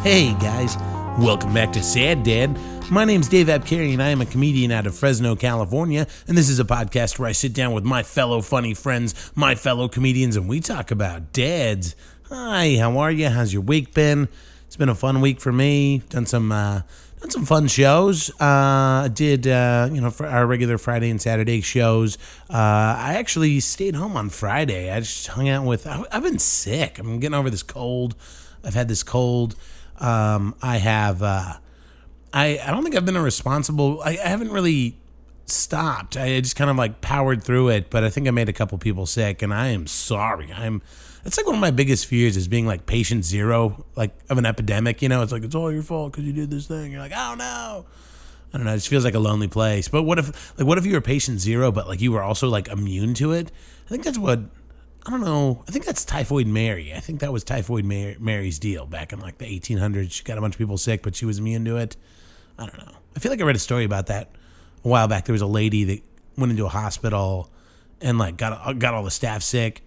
Hey guys, welcome back to Sad Dad. My name's Dave Abkary and I am a comedian out of Fresno, California, and this is a podcast where I sit down with my fellow funny friends, my fellow comedians, and we talk about dads. Hi, how are you? How's your week been? It's been a fun week for me. Done some fun shows. I did for our regular Friday and Saturday shows. I actually stayed home on Friday. I just hung out with. I've been sick. I'm getting over this cold. I've had this cold. I don't think I've been irresponsible. I haven't really stopped. I just kind of like powered through it, but I think I made a couple people sick, and I am sorry. It's like one of my biggest fears is being like patient zero, like of an epidemic. You know, it's like, it's all your fault because you did this thing. You're like, oh no. I don't know. It just feels like a lonely place. But what if you were patient zero, but like you were also like immune to it? I think that's what. I don't know. I think that's Typhoid Mary. I think that was Typhoid Mary's deal back in like the 1800s. She got a bunch of people sick, but she was immune to it. I don't know. I feel like I read a story about that a while back. There was a lady that went into a hospital and like got all the staff sick,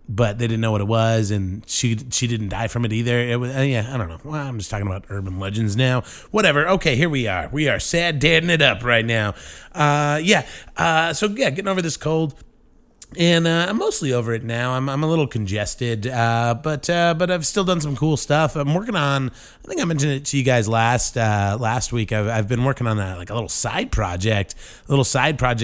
but they didn't know what it was, and she didn't die from it either. It was I don't know. Well, I'm just talking about urban legends now. Whatever. Okay, here we are. We are sad dadding it up right now. So getting over this cold. And I'm mostly over it now. I'm a little congested, but I've still done some cool stuff. I'm working on. I think I mentioned it to you guys last week. I've been working on a little side project podcast.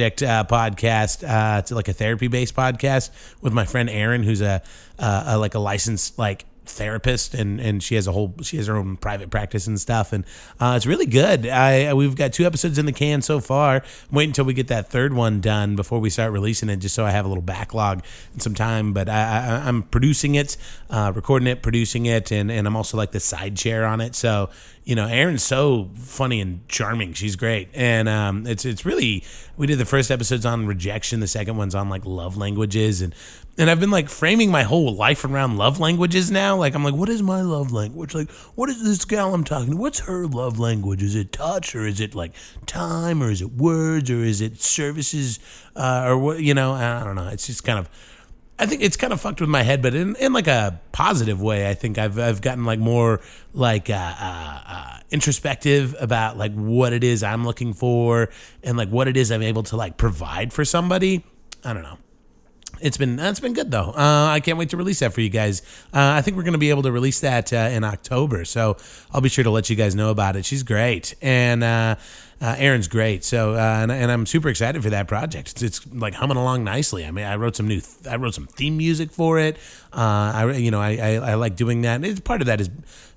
It's like a therapy based podcast with my friend Erin, who's a licensed therapist, and she has her own private practice and stuff, and it's really good. We've got 2 episodes in the can so far. I'm waiting until we get that 3rd one done before we start releasing it, just so I have a little backlog and some time. But I'm producing it, recording it, producing it, and I'm also like the side chair on it. So Erin's so funny and charming. She's great, and it's really. We did the first episodes on rejection. The second one's on like love languages, and I've been like framing my whole life around love languages now. Like I'm like, what is my love language? Like, what is this gal I'm talking to? What's her love language? Is it touch, or is it like time, or is it words, or is it services, or what? I don't know. It's just kind of. I think it's kind of fucked with my head, but in like a positive way. I think I've gotten like more like introspective about like what it is I'm looking for and like what it is I'm able to like provide for somebody. I don't know. It's been good though. I can't wait to release that for you guys. I think we're going to be able to release that in October, so I'll be sure to let you guys know about it. She's great, and Erin's great. So and I'm super excited for that project. It's like humming along nicely. I mean, I wrote some theme music for it. I like doing that. And part of that is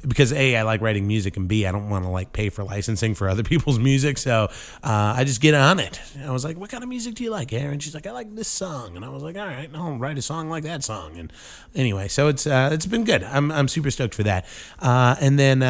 because A, I like writing music, and B, I don't want to like pay for licensing for other people's music. So I just get on it. I was like, what kind of music do you like, Erin? She's like, I like this song. And I was like, all right, I'll write a song like that song. And anyway, so it's been good. I'm super stoked for that. And then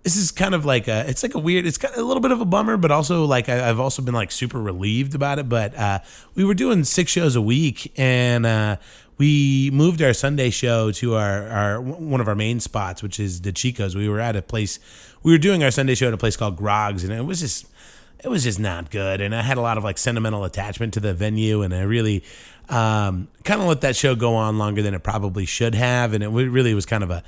this is kind of like it's kind of a little bit of a bummer, but also like I've also been like super relieved about it. But we were doing 6 shows a week, and we moved our Sunday show to our one of our main spots, which is the Chico's. We were doing our Sunday show at a place called Grog's, and it was just not good. And I had a lot of like sentimental attachment to the venue, and I really kind of let that show go on longer than it probably should have. And it really was kind of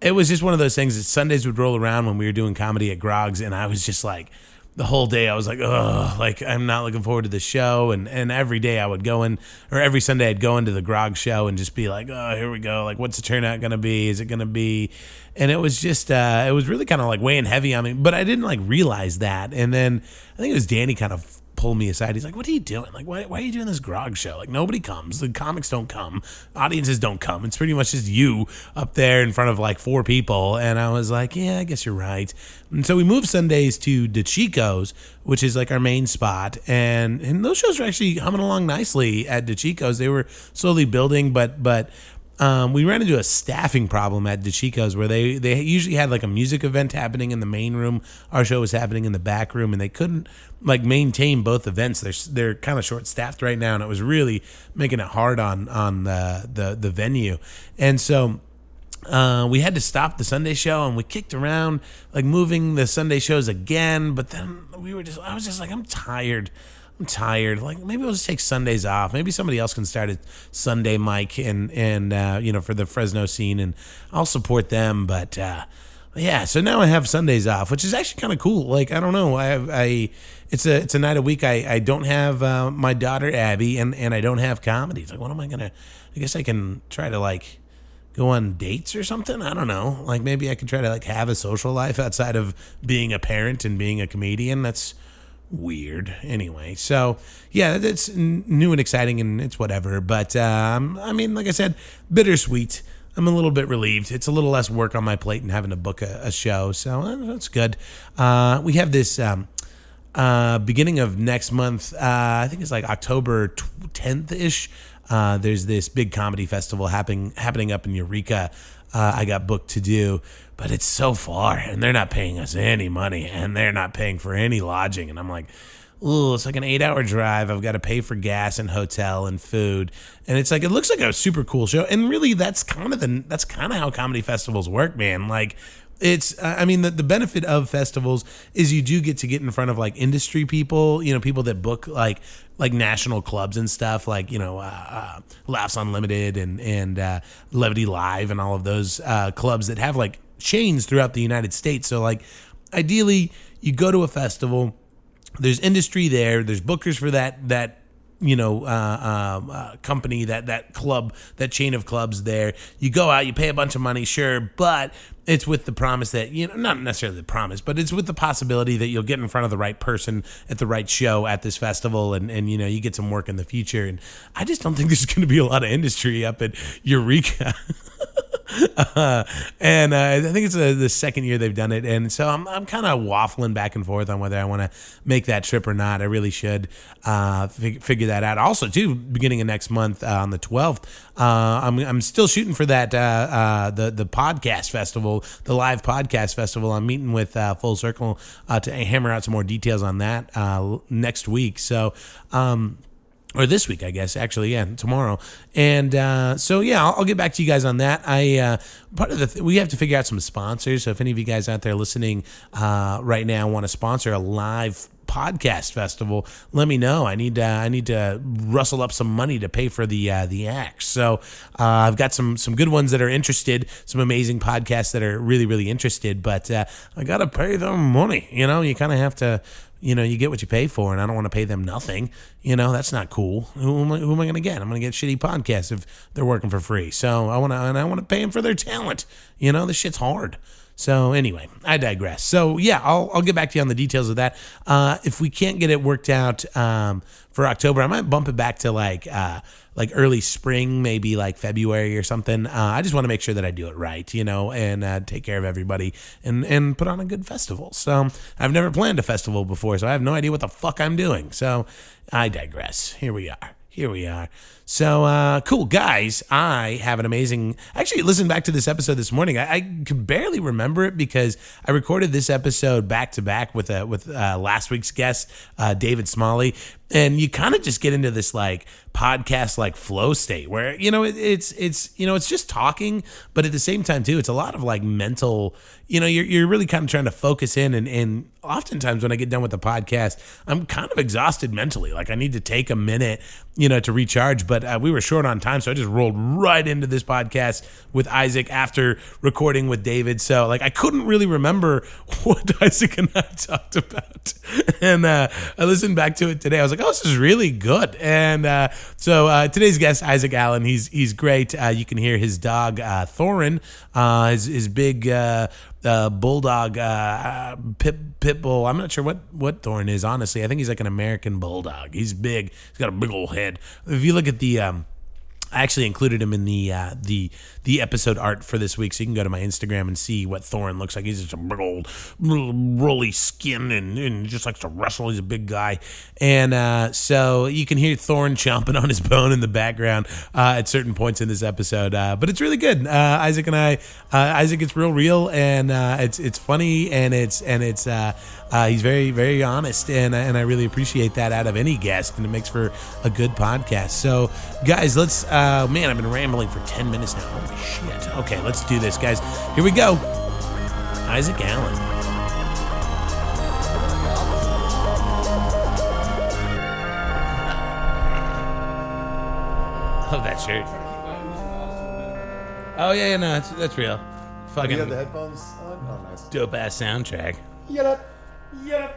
it was just one of those things that Sundays would roll around when we were doing comedy at Grog's, and I was just like, the whole day I was like, oh, like I'm not looking forward to the show. And every day I would go in, or every Sunday I'd go into the Grog show and just be like, oh, here we go. Like, what's the turnout going to be? Is it going to be? And it was just, it was really kind of like weighing heavy on me, but I didn't like realize that. And then I think it was Danny kind of pulled me aside. He's like, what are you doing? Like, why are you doing this Grog show? Like, nobody comes. The comics don't come. Audiences don't come. It's pretty much just you up there in front of like 4 people. And I was like, yeah, I guess you're right. And so we moved Sundays to the Chico's, which is like our main spot. And those shows were actually humming along nicely at the Chico's. They were slowly building, but we ran into a staffing problem at DeChico's where they usually had like a music event happening in the main room. Our show was happening in the back room, and they couldn't like maintain both events. They're kind of short staffed right now, and it was really making it hard on the venue. And so we had to stop the Sunday show, and we kicked around like moving the Sunday shows again. But then I was just like, I'm tired. I'm tired. Like, maybe I'll just take Sundays off. Maybe somebody else can start a Sunday mic and for the Fresno scene, and I'll support them. But yeah, so now I have Sundays off, which is actually kind of cool. Like, I don't know, it's a night a week. I don't have my daughter Abby, and I don't have comedy. It's like, what am I gonna? I guess I can try to like go on dates or something. I don't know. Like, maybe I could try to like have a social life outside of being a parent and being a comedian. That's weird. Anyway, so yeah, that's new and exciting, and it's whatever. But I mean, like I said, bittersweet. I'm a little bit relieved. It's a little less work on my plate and having to book a show, so that's good. We have this beginning of next month. I think it's like October 10th ish. There's this big comedy festival happening up in Eureka. I got booked to do, but it's so far, and they're not paying us any money, and they're not paying for any lodging. And I'm like, ooh, it's like an 8-hour drive. I've got to pay for gas and hotel and food, and it's like, it looks like a super cool show. And really, that's kind of how comedy festivals work, man. Like, it's, I mean, the benefit of festivals is you do get in front of like industry people, people that book like national clubs and stuff, like, Laughs Unlimited and Levity Live and all of those clubs that have like chains throughout the United States. So like, ideally, you go to a festival, there's industry there, there's bookers for that company, that club, that chain of clubs there. You go out, you pay a bunch of money, sure, but it's with the promise that, not necessarily the promise, but it's with the possibility that you'll get in front of the right person at the right show at this festival, and you get some work in the future. And I just don't think there's going to be a lot of industry up at Eureka. And I think it's the second year they've done it, and so I'm kind of waffling back and forth on whether I want to make that trip or not. I really should figure that out. Also, too, beginning of next month on the 12th, I'm still shooting for that the podcast festival, the live podcast festival. I'm meeting with Full Circle to hammer out some more details on that next week. So. Or this week, I guess, actually, yeah, tomorrow. And so, yeah, I'll get back to you guys on that. Part of we have to figure out some sponsors. So if any of you guys out there listening right now want to sponsor a live podcast festival, let me know. I need to rustle up some money to pay for the acts. So I've got some good ones that are interested, some amazing podcasts that are really, really interested, but I got to pay them money. You kind of have to. You get what you pay for, and I don't want to pay them nothing. That's not cool. Who am I going to get? I'm going to get shitty podcasts if they're working for free. So I want to pay them for their talent. This shit's hard. So anyway, I digress. So yeah, I'll get back to you on the details of that. If we can't get it worked out for October, I might bump it back to like early spring, maybe like February or something. I just want to make sure that I do it right, and take care of everybody and put on a good festival. So I've never planned a festival before, so I have no idea what the fuck I'm doing. So I digress. Here we are. So, cool, guys. I have an amazing... Actually, listen back to this episode this morning. I could barely remember it because I recorded this episode back-to-back with last week's guest, David Smalley. And you kind of just get into this, like, podcast, like, flow state where, it's just talking, but at the same time, too, it's a lot of, like, mental... You're really kind of trying to focus in, and oftentimes when I get done with the podcast, I'm kind of exhausted mentally. Like, I need to take a minute, to recharge, but we were short on time, so I just rolled right into this podcast with Isaac after recording with David. So, like, I couldn't really remember what Isaac and I talked about. And I listened back to it today. I was like, oh, this is really good. And so today's guest, Isak Allen, he's great. You can hear his dog, Thorin, his big... bulldog pit bull. I'm not sure what Thorin is, honestly. I think he's like an American bulldog. He's big. He's got a big old head. If you look at the I actually included him in the episode art for this week, so you can go to my Instagram and see what Thorin looks like. He's just a big old rolly skin and just likes to wrestle. He's a big guy, and so you can hear Thorin chomping on his bone in the background at certain points in this episode. But it's really good. Isaac and I, Isaac gets real, and it's funny, and it's he's very, very honest, and I really appreciate that out of any guest, and it makes for a good podcast. So, guys, let's. Man, I've been rambling for 10 minutes now. Holy shit. Okay, let's do this, guys. Here we go. Isak Allen. Love that shirt. Oh yeah, no, that's real. Fucking. Do you have the headphones on? Oh, nice. Dope ass soundtrack. Yellow. Yellow.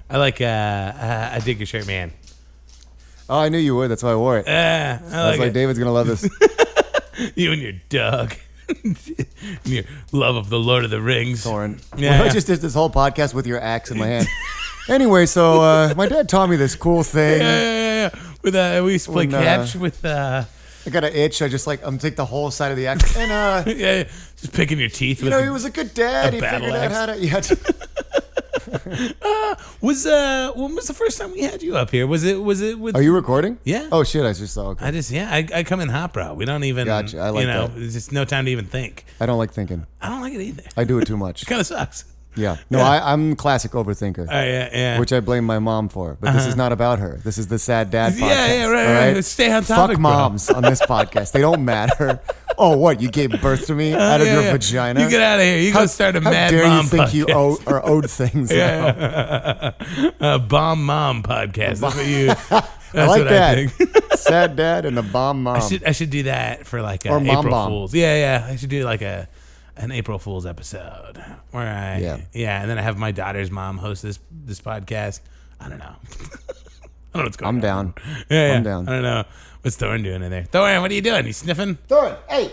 I like. I dig your shirt, man. Oh, I knew you would. That's why I wore it. I I was like, it. David's gonna love this. You and your dog. Your love of the Lord of the Rings. Thorin. Yeah. Well, I just did this whole podcast with your axe in my hand. Anyway, so my dad taught me this cool thing. Yeah. With we used to play catch with. I got an itch. I'm take the whole side of the axe and yeah, just picking your teeth. You know, he was a good dad. He figured out how to. Yeah. When was the first time we had you up here? Was it with? Are you recording? Yeah. Oh shit! I just saw. Okay. I come in hot, bro. We don't even. Gotcha. I like that. There's just no time to even think. I don't like thinking. I don't like it either. I do it too much. It kind of sucks. Yeah. No, yeah. I'm classic overthinker. Yeah. Which I blame my mom for. But this is not about her. This is the Sad Dad podcast. Yeah, right. Stay on topic, Fuck moms on this podcast. They don't matter. Oh, what? You gave birth to me out of your vagina? You get out of here. You go start a mad mom podcast. How dare you think podcast. you are owed things? A bomb mom podcast. That's what you... I like that. I think. Sad Dad and a bomb mom. I should do that for like or April bomb. Fool's. Yeah. I should do like an April Fool's episode where and then I have my daughter's mom host this podcast. I don't know. I don't know what's going on. I'm down. Yeah. I'm down. I don't know. What's Thorin doing in there? Thorin, what are you doing? You sniffing? Thorin, hey.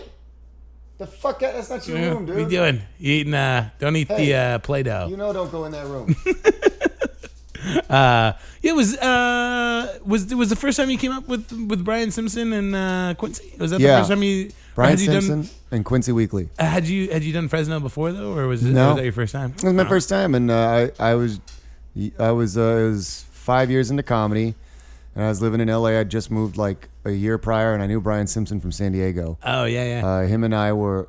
The fuck? That's not your room, dude. What are you doing? You eating, don't eat the Play-Doh. You know don't go in that room. It was the first time you came up with Brian Simpson and Quincy? Was that the first time you... Brian Simpson and Quincy Weekly. Had you done Fresno before though, or was that your first time? It was my first time, and I was 5 years into comedy, and I was living in LA. I just moved like a year prior, and I knew Brian Simpson from San Diego. Oh yeah. Him and I were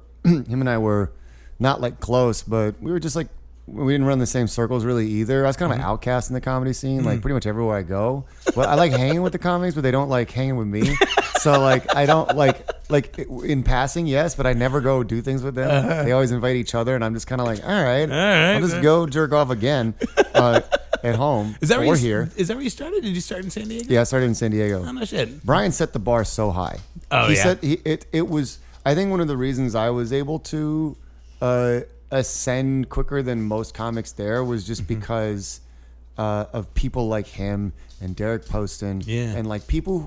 not like close, but we were just like we didn't run the same circles really either. I was kind of an outcast in the comedy scene, like pretty much everywhere I go. But I like hanging with the comics, but they don't like hanging with me. So like I don't like in passing, yes, but I never go do things with them. They always invite each other, and I'm just kind of like, all right, I'll just go jerk off again at home. Is that or where here? Is that where you started? Did you start in San Diego? Yeah, I started in San Diego. Oh no shit. Brian set the bar so high. Oh he yeah. said it was. I think one of the reasons I was able to ascend quicker than most comics there was just because of people like him and Derek Poston and like people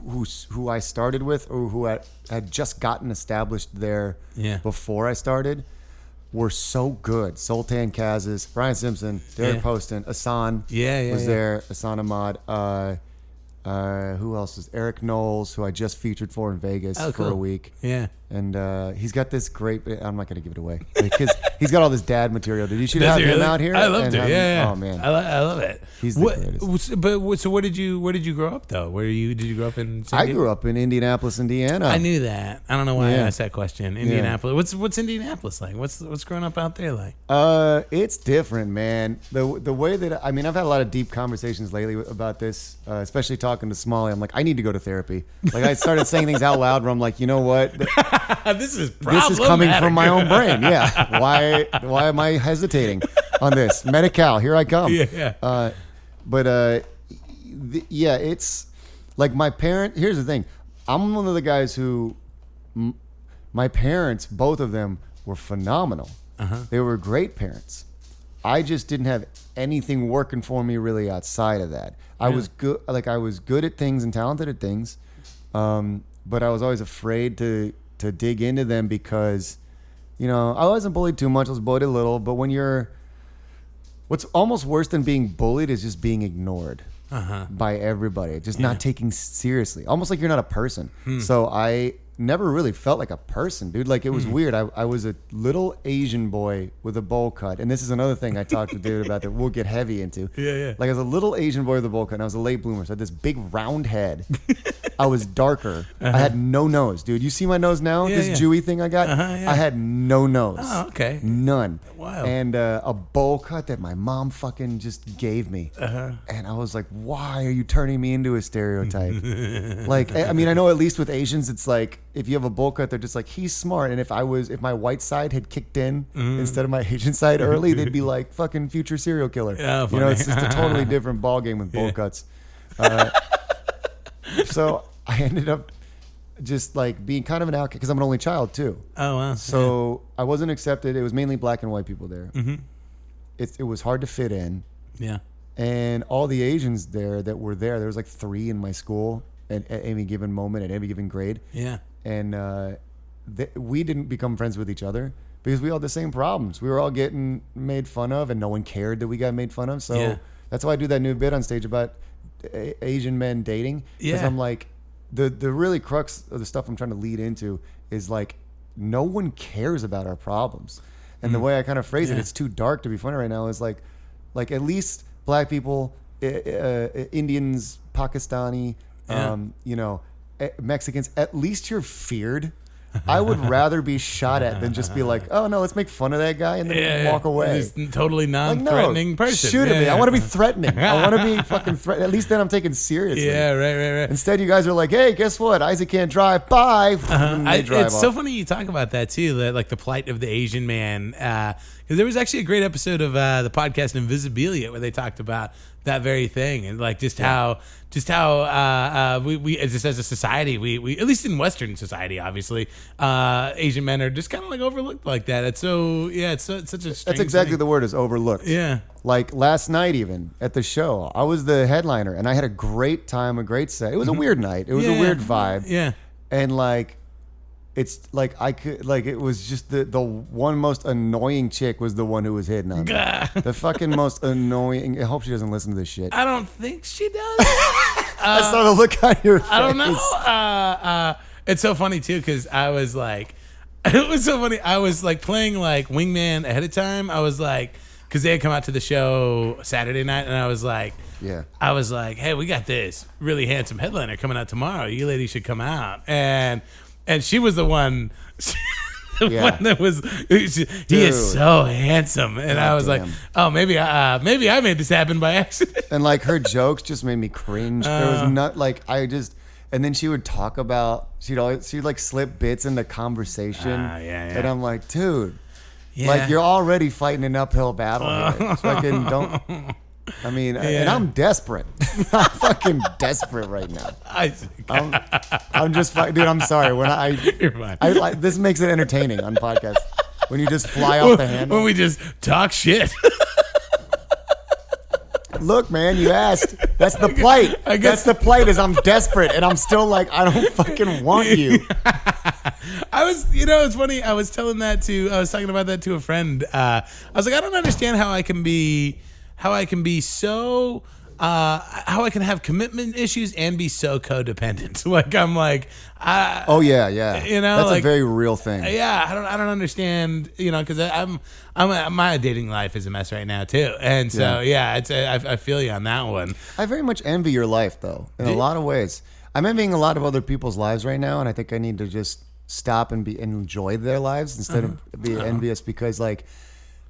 who I started with or who had just gotten established there before I started were so good. Sultan Kazas, Brian Simpson, Derek Poston, Asan was there, Asan Ahmad. Who else is Eric Knowles, who I just featured for in Vegas for a week. Yeah. And he's got this great, I'm not going to give it away because he's got all this dad material. Did you shoot have him out here? I loved it. Yeah. Oh man. I love it. He's the greatest. But so where did you grow up though? Did you grow up in San Diego? I grew up in Indianapolis, Indiana. I knew that. I don't know why I asked that question. Indianapolis. What's Indianapolis like? What's growing up out there like? It's different, man. The way that I've had a lot of deep conversations lately about this, especially talking to Smalley. I'm like, I need to go to therapy. Like I started saying things out loud where I'm like, you know what? This is coming from my own brain. Yeah. Why am I hesitating on this? Medi-Cal, here I come. Yeah. It's like my parent. Here's the thing. I'm one of the guys who, my parents, both of them were phenomenal. They were great parents. I just didn't have anything working for me really outside of that. I was good. Like I was good at things and talented at things. But I was always afraid to dig into them because, I wasn't bullied too much. I was bullied a little. But what's almost worse than being bullied is just being ignored by everybody. Just not taking seriously. Almost like you're not a person. So I never really felt like a person, dude. Like it was weird. I was a little Asian boy with a bowl cut. And this is another thing I talked to David about that we'll get heavy into. Yeah. Like I was a little Asian boy with a bowl cut and I was a late bloomer. So I had this big round head. I was darker. I had no nose, dude. You see my nose now? This Jewy thing I got? I had no nose. Oh, okay. None. Wow. And a bowl cut that my mom fucking just gave me. And I was like, why are you turning me into a stereotype? Like, I mean, I know at least with Asians, it's like, if you have a bowl cut, they're just like, he's smart. And if my white side had kicked in instead of my Asian side early, they'd be like, fucking future serial killer. Yeah, it's just a totally different ball game with bowl cuts. So I ended up just like being kind of an outcast because I'm an only child too. Oh wow. So I wasn't accepted. It was mainly black and white people there. Mm-hmm. It was hard to fit in. Yeah. And all the Asians there that were there was like 3 in my school at any given moment, at any given grade. Yeah. And we didn't become friends with each other because we all had the same problems. We were all getting made fun of, and no one cared that we got made fun of. So that's why I do that new bit on stage about Asian men dating. Because I'm like, the really crux of the stuff I'm trying to lead into is like, no one cares about our problems. And the way I kind of phrase it, it's too dark to be funny right now, is like at least black people, Indians, Pakistani, Mexicans, at least you're feared. I would rather be shot at than just be like, oh no, let's make fun of that guy and then walk away. He's a totally non-threatening person. Shoot at me. I want to be threatening. I want to be fucking threatening. At least then I'm taken seriously. Yeah, right. Instead, you guys are like, hey, guess what? Isaac can't drive. Bye. It's so funny you talk about that too, like the plight of the Asian man. Because there was actually a great episode of the podcast Invisibilia where they talked about that very thing, and like just how we just as a society, we at least in Western society, obviously, Asian men are just kind of like overlooked like that. It's such a strange that's exactly thing. the word, is overlooked. Yeah. Like last night, even at the show, I was the headliner, and I had a great time, a great set. It was a weird night. It was a weird vibe. Yeah. And like, it's like it was just the one most annoying chick was the one who was hitting on me. The fucking most annoying. I hope she doesn't listen to this shit. I don't think she does. I saw the look on your face. I don't know. It's so funny too, because I was like, it was so funny. I was like playing like Wingman ahead of time. I was like, because they had come out to the show Saturday night, and I was like, hey, we got this really handsome headliner coming out tomorrow. You ladies should come out. And she was the one, one that was. He is so handsome, and I was like, "Oh, maybe I made this happen by accident." And like her jokes just made me cringe. There was not like and then she would talk about she'd like slip bits into conversation, and I'm like, dude, like you're already fighting an uphill battle here. Fucking don't. I mean, and I'm desperate. I'm fucking desperate right now. I'm just, dude. I'm sorry. You're fine. This makes it entertaining on podcast when you just fly off the handle. When we just talk shit. Look, man, you asked. That's the plight. That's the plight. Is I'm desperate, and I'm still like, I don't fucking want you. It's funny. I was talking about that to a friend. I was like, I don't understand how I can be so, how I can have commitment issues and be so codependent. Like I'm like, oh yeah, that's like, a very real thing. Yeah, I don't understand, because my dating life is a mess right now too, and so I feel you on that one. I very much envy your life though, in a lot of ways. I'm envying a lot of other people's lives right now, and I think I need to just stop and enjoy their lives instead of be envious, because like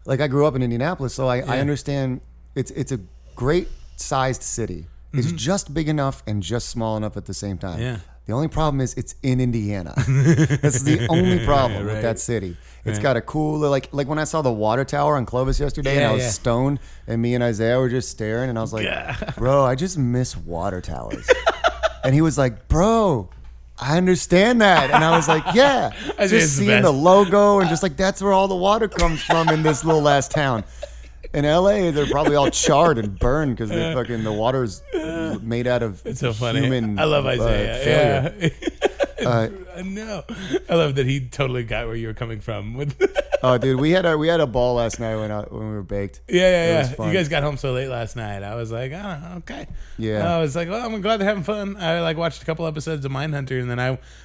I grew up in Indianapolis, so I understand. It's a great sized city. It's just big enough and just small enough at the same time. Yeah. The only problem is it's in Indiana. That's the only problem with that city. It's got a cool, like when I saw the water tower on Clovis yesterday, and I was stoned, and me and Isaiah were just staring, and I was like, bro, I just miss water towers. And he was like, bro, I understand that. And I was like, yeah. Just seeing the logo and just like, that's where all the water comes from in this little ass town. In LA, they're probably all charred and burned because the water's made out of human. I love Isaiah. Failure. I know. I love that he totally got where you were coming from. Oh, dude, we had a ball last night when we were baked. Yeah. You guys got home so late last night. I was like, oh, okay. Yeah. I was like, well, I'm glad they're having fun. I like watched a couple episodes of Mindhunter, and then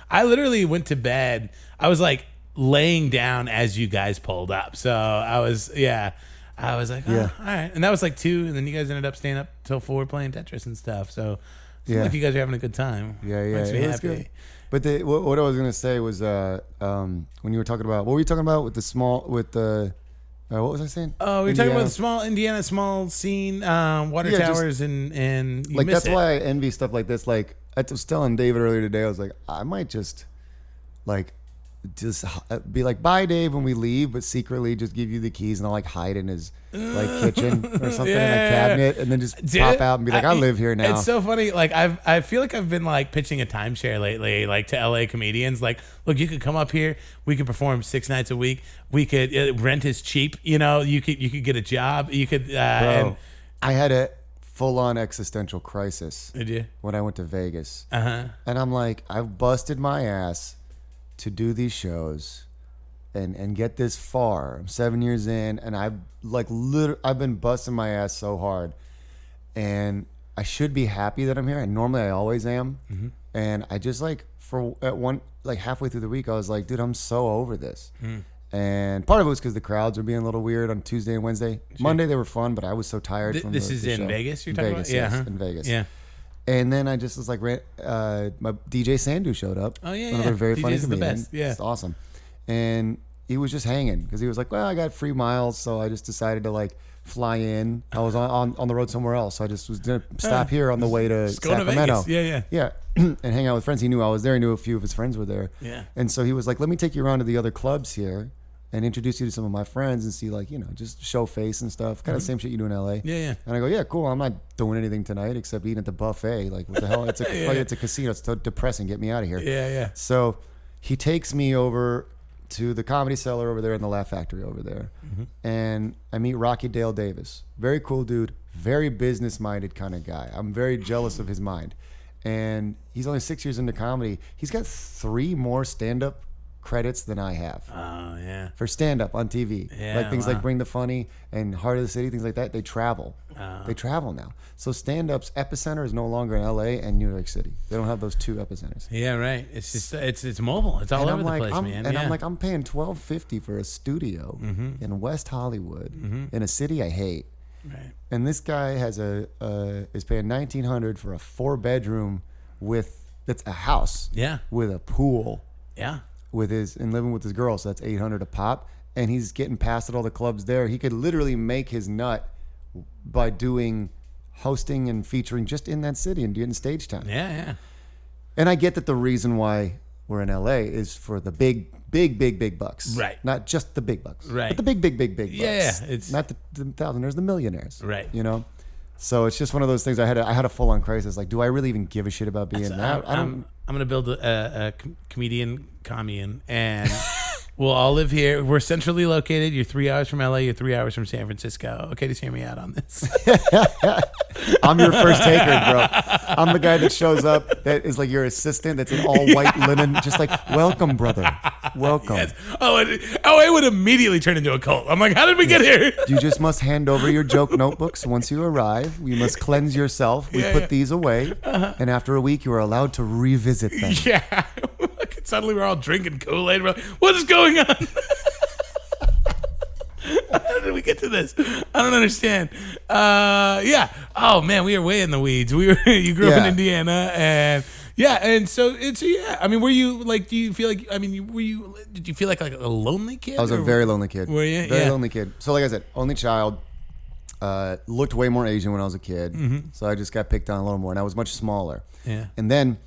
I literally went to bed. I was like laying down as you guys pulled up. So I was like, oh, all right. And that was like 2, and then you guys ended up staying up till 4 playing Tetris and stuff. So it seemed like you guys are having a good time. Yeah. Makes me happy. Good. But what I was going to say was when you were talking about, what were you talking about with the, what was I saying? Oh, we were talking about the small Indiana, small scene, water towers, and you like miss that's why I envy stuff like this. Like I was telling David earlier today, I was like, I might just like just be like, bye, Dave, when we leave, but secretly just give you the keys, and I'll like hide in his like kitchen or something in a cabinet, and then just pop out and be like, I live here now. It's so funny. Like I feel like I've been like pitching a timeshare lately, like to LA comedians. Like, look, you could come up here. We could perform 6 nights a week. We could rent is cheap. You know, you could get a job. You could. Bro, I had a full-on existential crisis. Did you? When I went to Vegas. And I'm like, I've busted my ass to do these shows and get this far. I'm 7 years in, and I've been busting my ass so hard, and I should be happy that I'm here, and normally I always am. And I just halfway through the week, I was like, dude, I'm so over this. And part of it was because the crowds were being a little weird on Tuesday and Wednesday. Monday they were fun, but I was so tired from this is the in show. Vegas you're talking about? Yes, in Vegas. Yeah. And then I just was like, my DJ Sandu showed up. Oh, yeah, Another very funny DJ's the comedian. best. Yeah. It's awesome. And he was just hanging because he was like, well, I got free miles, so I just decided to like fly in. I was on the road somewhere else, so I just was going to stop here on the way to Sacramento. Yeah. And hang out with friends. He knew I was there. He knew a few of his friends were there. Yeah. And so he was like, let me take you around to the other clubs here and introduce you to some of my friends and see, like, you know, just show face and stuff. Kind of the same shit you do in LA. Yeah. And I go, yeah, cool. I'm not doing anything tonight except eating at the buffet. Like, what the hell? It's it's a casino. It's so depressing. Get me out of here. Yeah. So he takes me over to the Comedy Cellar over there and the Laugh Factory over there. And I meet Rocky Dale Davis. Very cool dude. Very business-minded kind of guy. I'm very jealous of his mind. And he's only 6 years into comedy. He's got 3 more stand-up credits than I have. Oh, yeah. For stand-up on TV. Yeah, like things like Bring the Funny and Heart of the City, things like that, they travel. They travel now. So stand-up's epicenter is no longer in LA and New York City. They don't have those 2 epicenters. Yeah, right. It's just it's mobile. It's all over the place, man. And I'm like, I'm paying $12.50 for a studio in West Hollywood in a city I hate. Right. And this guy has is paying $1,900 for a 4-bedroom that's a house. Yeah. With a pool. Yeah. And living with his girl, so that's $800 a pop, and he's getting passed at all the clubs there. He could literally make his nut by doing hosting and featuring just in that city and getting stage time. Yeah. And I get that the reason why we're in LA is for the big bucks, right? Not just the big bucks, right? But the big bucks. Yeah. It's not the thousandaires, the millionaires, right? You know. So it's just one of those things. I had a full on crisis. Like, do I really even give a shit about being that? I'm gonna build a comedian commune, and we'll all live here. We're centrally located. You're 3 hours from LA. You're 3 hours from San Francisco. Okay, just hear me out on this. I'm your first taker, bro. I'm the guy that shows up that is like your assistant that's in all white linen, just like, welcome, brother. Welcome. Yes. It would immediately turn into a cult. I'm like, how did we get here? You just must hand over your joke notebooks once you arrive. You must cleanse yourself. We put these away. And after a week, you are allowed to revisit them. Yeah. Suddenly we're all drinking Kool-Aid. We're like, what is going on? How did we get to this? I don't understand. Yeah. Oh man, we are way in the weeds. You grew up in Indiana, and so it's I mean, were you like? Do you feel like? I mean, did you feel like a lonely kid? I was a very lonely kid. Were you? Very lonely kid. So like I said, only child. Looked way more Asian when I was a kid, so I just got picked on a little more, and I was much smaller. Yeah. And then.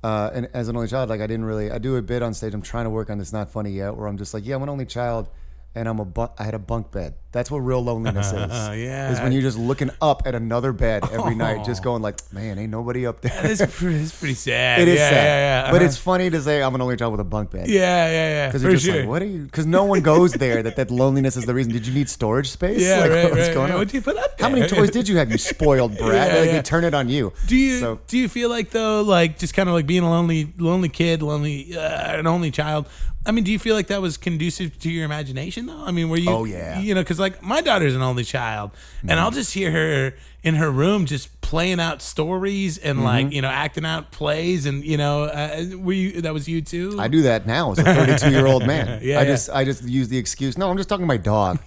And as an only child, like I do a bit on stage. I'm trying to work on this Not Funny Yet, where I'm just like, yeah, I'm an only child, and I had a bunk bed. That's what real loneliness is. Is when you're just looking up at another bed every night, just going like, man, ain't nobody up there. It's pretty sad. It is sad. But it's funny to say I'm an only child with a bunk bed. Yeah. Because you're just like, what are you? Because no one goes there. That loneliness is the reason. Did you need storage space? Yeah, like, what's going on? What did you put up there? How many toys did you have? You spoiled brat. They turn it on you. Do you feel like though, like just kind of like being a lonely kid, an only child? I mean, do you feel like that was conducive to your imagination though? I mean, were you? Oh yeah. You know, because like my daughter's an only child, and I'll just hear her in her room just playing out stories and like acting out plays, and that was you too? I do that now as a 32-year-old man. I just use the excuse. No, I'm just talking to my dog.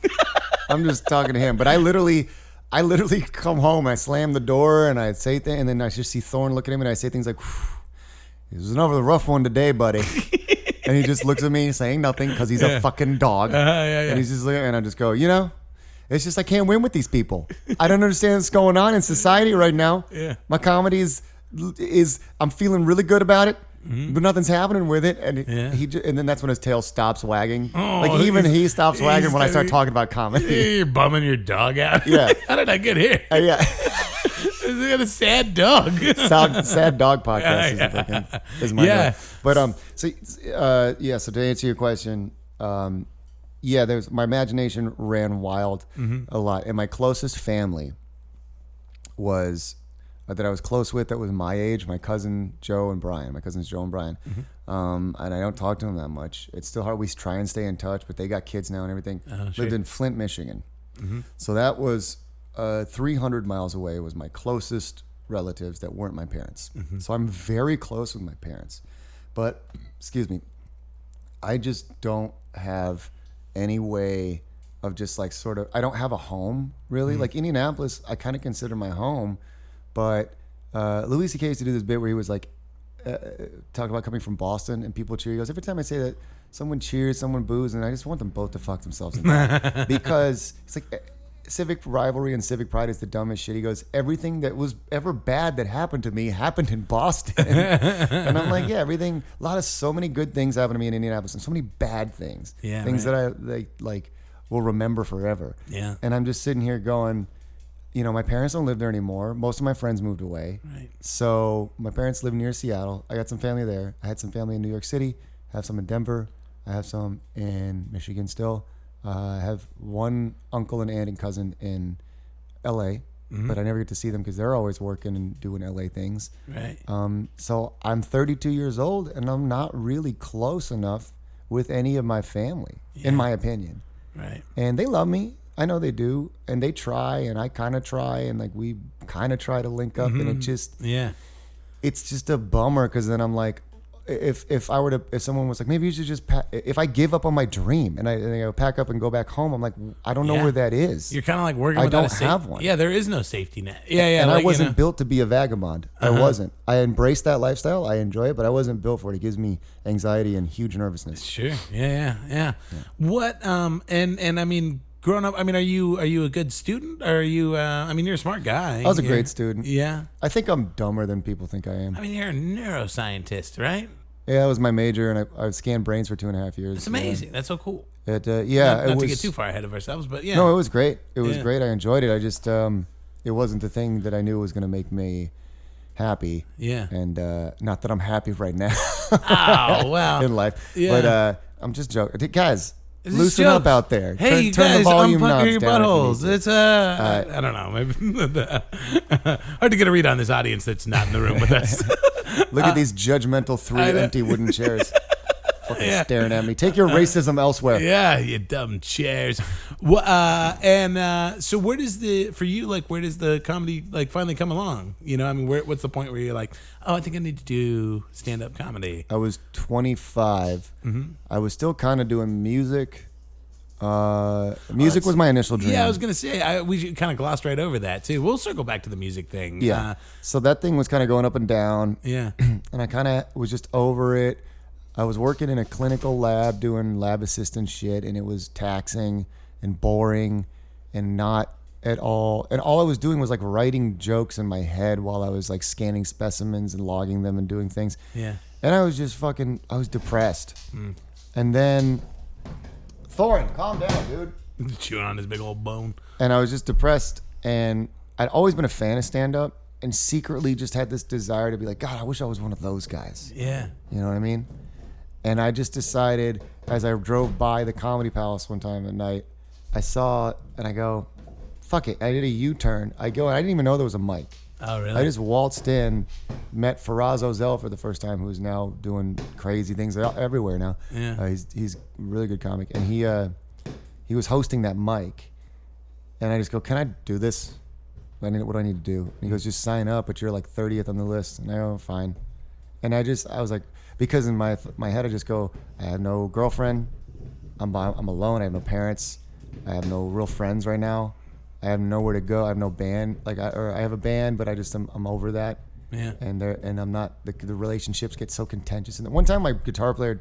I'm just talking to him. But I literally come home, I slam the door, and I say things, and then I just see Thorne look at him, and I say things like, "It was another rough one today, buddy." And he just looks at me saying nothing because he's a fucking dog. And he's just like, and I just go, it's just I can't win with these people. I don't understand what's going on in society right now. Yeah. My comedy is I'm feeling really good about it. but nothing's happening with it. And and then that's when his tail stops wagging. Like even he stops wagging when I start talking about comedy. You're bumming your dog out. Yeah. How did I get here? Yeah. He got a sad dog. Sad dog podcast is my name. But so to answer your question, there's my imagination ran wild a lot, and my closest family was that I was close with that was my age, my cousin Joe and Brian. My cousins Joe and Brian, and I don't talk to them that much. It's still hard. We try and stay in touch, but they got kids now and everything. Lived in Flint, Michigan, so that was 300 miles away. Was my closest relatives that weren't my parents. So I'm very close with my parents, but excuse me, I just don't have any way of just like sort of, I don't have a home really. Like Indianapolis, I kind of consider my home, but Louis C.K. used to do this bit where he was like, talk about coming from Boston and people cheer. He goes, every time I say that, someone cheers, someone boos, and I just want them both to fuck themselves in the because it's like civic rivalry and civic pride is the dumbest shit. He goes, everything that was ever bad that happened to me happened in Boston. And I'm like, yeah, so many good things happened to me in Indianapolis and so many bad things. Yeah, things that I like will remember forever. Yeah. And I'm just sitting here going, my parents don't live there anymore. Most of my friends moved away. Right. So my parents live near Seattle. I got some family there. I had some family in New York City. I have some in Denver. I have some in Michigan still. I have one uncle and aunt and cousin in L.A., but I never get to see them because they're always working and doing L.A. things. Right. So I'm 32 years old, and I'm not really close enough with any of my family, in my opinion. Right. And they love me. I know they do, and they try, and I kind of try, and like we kind of try to link up, and it just it's just a bummer because then I'm like, if someone was like, maybe you should just if I give up on my dream and I pack up and go back home, I'm like, I don't know where that is. You're kind of like working. I don't have one. Yeah, there is no safety net. Yeah. And I wasn't built to be a vagabond. I wasn't. I embrace that lifestyle. I enjoy it, but I wasn't built for it. It gives me anxiety and huge nervousness. Sure. Yeah. What? And I mean, growing up, I mean, are you a good student? Or are you? I mean, you're a smart guy. I was a great student. Yeah. I think I'm dumber than people think I am. I mean, you're a neuroscientist, right? Yeah, that was my major, and I scanned brains for 2.5 years. That's amazing. That's so cool. Not to get too far ahead of ourselves, but yeah. No, it was great. It was great. I enjoyed it. I just, it wasn't the thing that I knew was going to make me happy. Yeah. And not that I'm happy right now. Oh, wow. In life. Yeah. But I'm just joking. Guys, loosen jokes. up out there. Hey, turn guys, the volume unpucker your down buttholes. It's I don't know, maybe hard to get a read on this audience that's not in the room with us. Look at these judgmental 3 empty wooden chairs. Fucking staring at me. Take your racism elsewhere. Yeah, you dumb chairs. So where does the comedy like finally come along? I mean, what's the point where you're like, oh, I think I need to do stand-up comedy? I was 25. I was still kind of doing music. Music was my initial dream. Yeah, I was gonna say we kind of glossed right over that too. We'll circle back to the music thing. Yeah. So that thing was kind of going up and down. Yeah. And I kind of was just over it. I was working in a clinical lab doing lab assistant shit, and it was taxing and boring and not at all. And all I was doing was like writing jokes in my head while I was like scanning specimens and logging them and doing things. Yeah. And I was just I was depressed. And then, Thorin, calm down, dude. Chewing on his big old bone. And I was just depressed, and I'd always been a fan of stand-up and secretly just had this desire to be like, God, I wish I was one of those guys. Yeah. You know what I mean? And I just decided, as I drove by the Comedy Palace one time at night, I saw it, and I go, fuck it. I did a U-turn. I go, and I didn't even know there was a mic. Oh, really? I just waltzed in, met Faraz Ozel for the first time, who's now doing crazy things everywhere now. Yeah. He's a really good comic. And he was hosting that mic. And I just go, can I do this? What do I need to do? And he goes, just sign up, but you're like 30th on the list. And I go, fine. And I was like, because in my head I just go, I have no girlfriend, I'm alone, I have no parents, I have no real friends right now, I have nowhere to go, I have no band, I have a band, but I'm over that. Yeah. And I'm not, the relationships get so contentious. And one time my guitar player,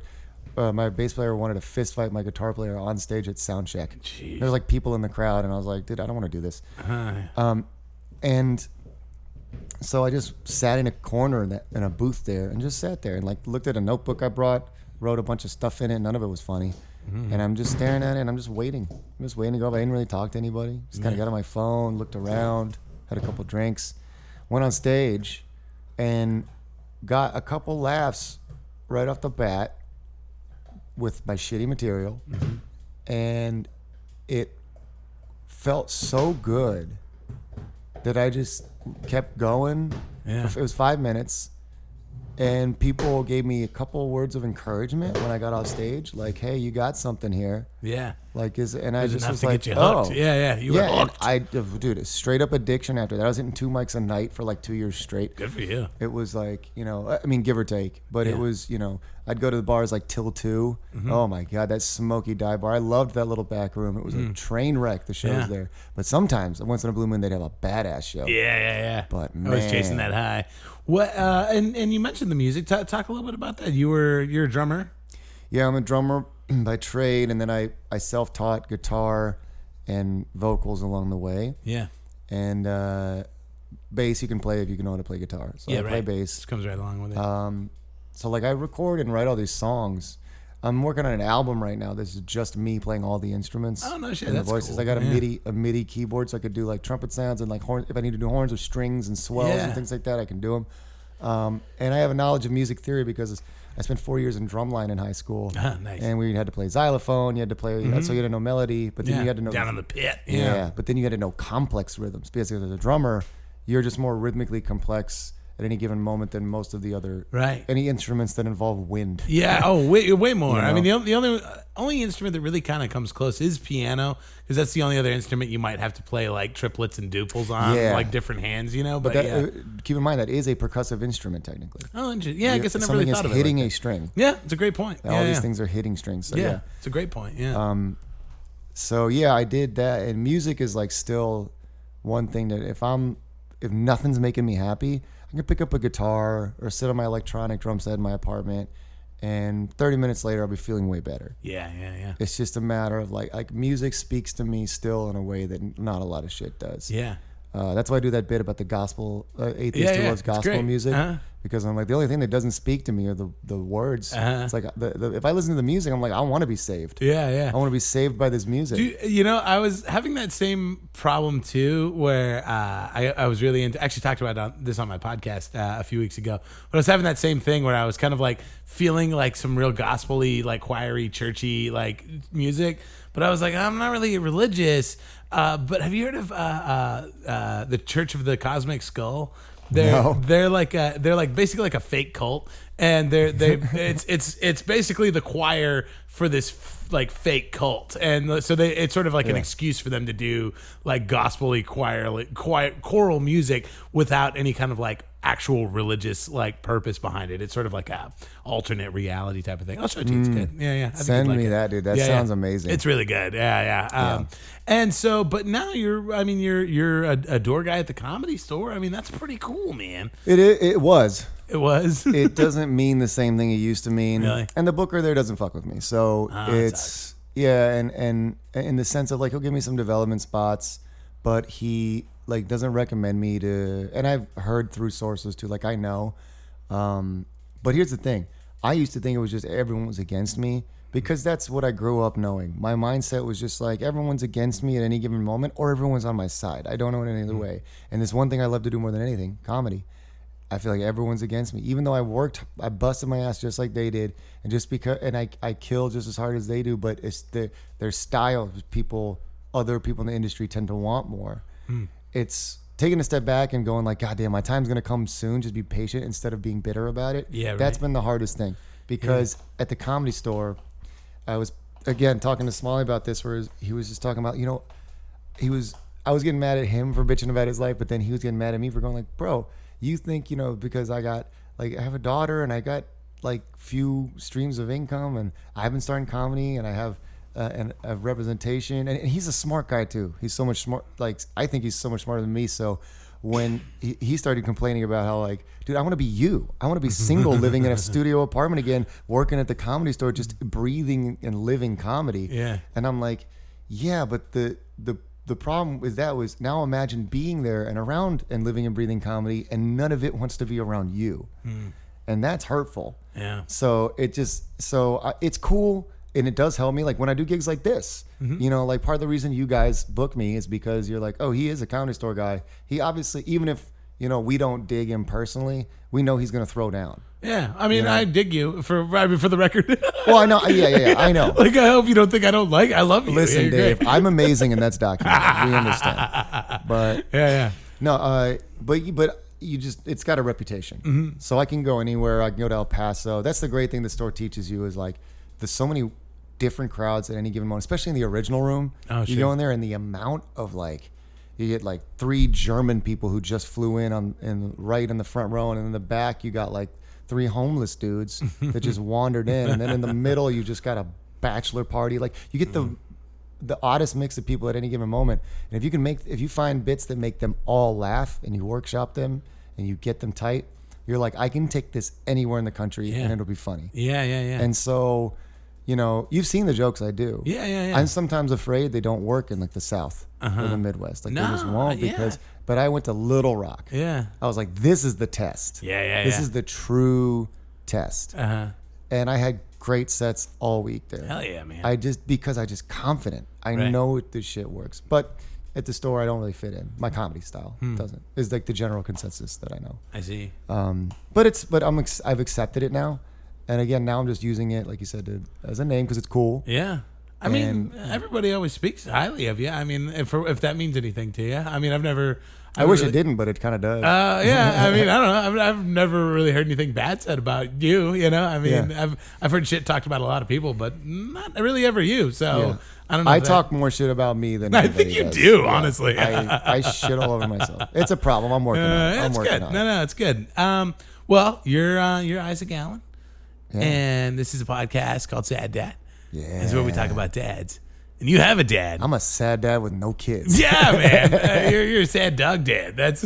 my bass player wanted to fist fight my guitar player on stage at Soundcheck. There was like people in the crowd, and I was like, dude, I don't want to do this. And So I just sat in a corner in a booth there and just sat there and like looked at a notebook I brought, wrote a bunch of stuff in it. None of it was funny. And I'm just staring at it and I'm just waiting. I'm just waiting to go up. I didn't really talk to anybody. Just kind of got on my phone, looked around, had a couple drinks, went on stage and got a couple laughs right off the bat with my shitty material. And it felt so good that I just kept going. Yeah. It was 5 minutes. And people gave me a couple words of encouragement when I got off stage, like, "Hey, you got something here." Yeah. Like, and I just was to like, get you hooked. "Oh, Yeah. You were hooked. And dude, straight up addiction after that. I was hitting 2 mics a night for like 2 years straight. Good for you. It was like, I mean, give or take, but it was, I'd go to the bars like till 2. Oh my God, that smoky dive bar. I loved that little back room. It was a train wreck. The shows there, but sometimes once in a blue moon they'd have a badass show. Yeah. But I was chasing that high. What? And you mentioned the music. Talk a little bit about that. You're a drummer. Yeah, I'm a drummer by trade, and then I self-taught guitar and vocals along the way. Yeah. And bass you can play if you know how to play guitar. So I play bass. This comes right along with it. So like I record and write all these songs. I'm working on an album right now. This is just me playing all the instruments. Oh no shit, and that's the voices. cool. I got a MIDI keyboard, so I could do like trumpet sounds and like horns. If I need to do horns or strings and swells and things like that, I can do them. And I have a knowledge of music theory because I spent 4 years in drumline in high school. Nice. And we had to play xylophone. You had to play, so you had to know melody, but then you had to know down in the pit. Yeah, but then you had to know complex rhythms because as a drummer, you're just more rhythmically complex at any given moment than most of the other any instruments that involve wind. Yeah. Oh, way more. I mean, the only instrument that really kind of comes close is piano, because that's the only other instrument you might have to play like triplets and duples on, like different hands. But keep in mind that is a percussive instrument technically. Oh, yeah. I guess I never really thought of it. Hitting a string. Yeah, it's a great point. All these things are hitting strings. So yeah, it's a great point. Yeah. So yeah, I did that, and music is like still one thing that if nothing's making me happy, I can pick up a guitar or sit on my electronic drum set in my apartment, and 30 minutes later I'll be feeling way better. Yeah. It's just a matter of like music speaks to me still in a way that not a lot of shit does. Yeah. That's why I do that bit about the gospel atheist who loves gospel music, because I'm like, the only thing that doesn't speak to me are the words. It's like if I listen to the music, I'm like, I want to be saved. Yeah. I want to be saved by this music. I was having that same problem too, where I was really into. Actually, talked about this on my podcast a few weeks ago. But I was having that same thing where I was kind of like feeling like some real gospel-y, like choiry, churchy, like music. But I was like, I'm not really religious. But have you heard of the Church of the Cosmic Skull? They're like basically like a fake cult, and it's basically the choir for this like fake cult, and so it's sort of like an excuse for them to do like gospel-y choral music without any kind of like actual religious like purpose behind it. It's sort of like a alternate reality type of thing. I'll show it to you. It's good. Yeah. Send me that, dude. That sounds amazing. It's really good. Yeah. And so, but now you're a door guy at the Comedy Store. I mean, that's pretty cool, man. It was. It was. It doesn't mean the same thing it used to mean. Really? And the booker there doesn't fuck with me. So it's and in the sense of like he'll give me some development spots, but he like doesn't recommend me to. And I've heard through sources too, like I know. But here's the thing: I used to think it was just everyone was against me because that's what I grew up knowing. My mindset was just like everyone's against me at any given moment, or everyone's on my side. I don't know it any other way. And this one thing I love to do more than anything, comedy. I feel like everyone's against me, even though I busted my ass just like they did, and just because, and I kill just as hard as they do. But it's their style. Other people in the industry tend to want more. It's taking a step back and going like, God damn, my time's gonna come soon. Just be patient instead of being bitter about it. Yeah, that's been the hardest thing because at the Comedy Store, I was again talking to Smalley about this, where he was just talking about, I was getting mad at him for bitching about his life, but then he was getting mad at me for going like, bro. You think, because I have a daughter and I got like few streams of income and I've been starting comedy and I have a representation, and he's a smart guy too. He's so much smart. Like, I think he's so much smarter than me. So when he started complaining about how like, dude, I want to be you. I want to be single, living in a studio apartment again, working at the Comedy Store, just breathing and living comedy. Yeah. And I'm like, yeah, but the the problem with that was, now imagine being there and around and living and breathing comedy, and none of it wants to be around you. And that's hurtful. Yeah. So it's cool. And it does help me, like when I do gigs like this, you know, like part of the reason you guys book me is because you're like, oh, he is a Comedy Store guy. He obviously, even if, you know, we don't dig him personally, we know he's going to throw down. Yeah. I mean, I dig you for the record. Well, I know. Yeah, I know. Like, I hope you don't think I don't like, I love you. Listen, You're Dave, great. I'm amazing and that's documented. We understand. But Yeah. no, but you just, it's got a reputation. So I can go anywhere. I can go to El Paso. That's the great thing the store teaches you, is like, there's so many different crowds at any given moment, especially in the original room. You go in there and the amount of like, you get like 3 German people who just flew in right in the front row, and in the back you got like 3 homeless dudes that just wandered in, and then in the middle you just got a bachelor party. Like, you get the oddest mix of people at any given moment. And if you find bits that make them all laugh and you workshop them and you get them tight, you're like, I can take this anywhere in the country and it'll be funny. Yeah. And so, you know, you've seen the jokes I do. Yeah. I'm sometimes afraid they don't work in like the South or the Midwest. Like, they just won't, because. But I went to Little Rock. Yeah. I was like, this is the test. This is the true test. And I had great sets all week there. Hell yeah, man. I just confident. I know this shit works. But at the store, I don't really fit in. My comedy style doesn't. Is like the general consensus that I know. I see. But I've accepted it now. And again, now I'm just using it, like you said, as a name because it's cool. Yeah. I mean, everybody always speaks highly of you. I mean, if that means anything to you. I mean, I wish it didn't, but it kind of does. Yeah. I mean, I don't know. I've never really heard anything bad said about you. You know, I mean, I've heard shit talked about a lot of people, but not really ever you. So I don't know. I talk more shit about me than I think you does. do. Honestly, I shit all over myself. It's a problem. I'm working on it. I'm working on it. No, it's good. Well, you're Isak Allen, and this is a podcast called Sad Dad. Yeah, this is where we talk about dads. And you have a dad. I'm a sad dad with no kids. Yeah, man. You're a sad dog dad. That's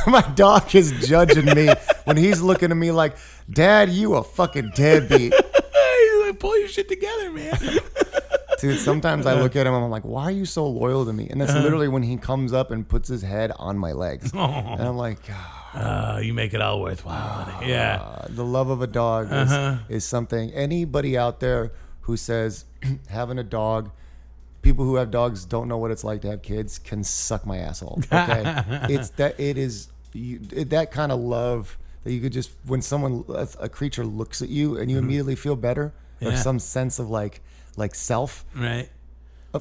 my dog is judging me when he's looking at me like, Dad, you a fucking deadbeat. He's like, pull your shit together, man. Dude, sometimes I look at him and I'm like, why are you so loyal to me? And that's literally when he comes up and puts his head on my legs. And I'm like, you make it all worthwhile, buddy. Yeah. The love of a dog is something. Anybody out there who says having a dog, people who have dogs don't know what it's like to have kids, can suck my asshole. Okay, that kind of love that you could just, when a creature looks at you and you immediately feel better, or some sense of like self. Right.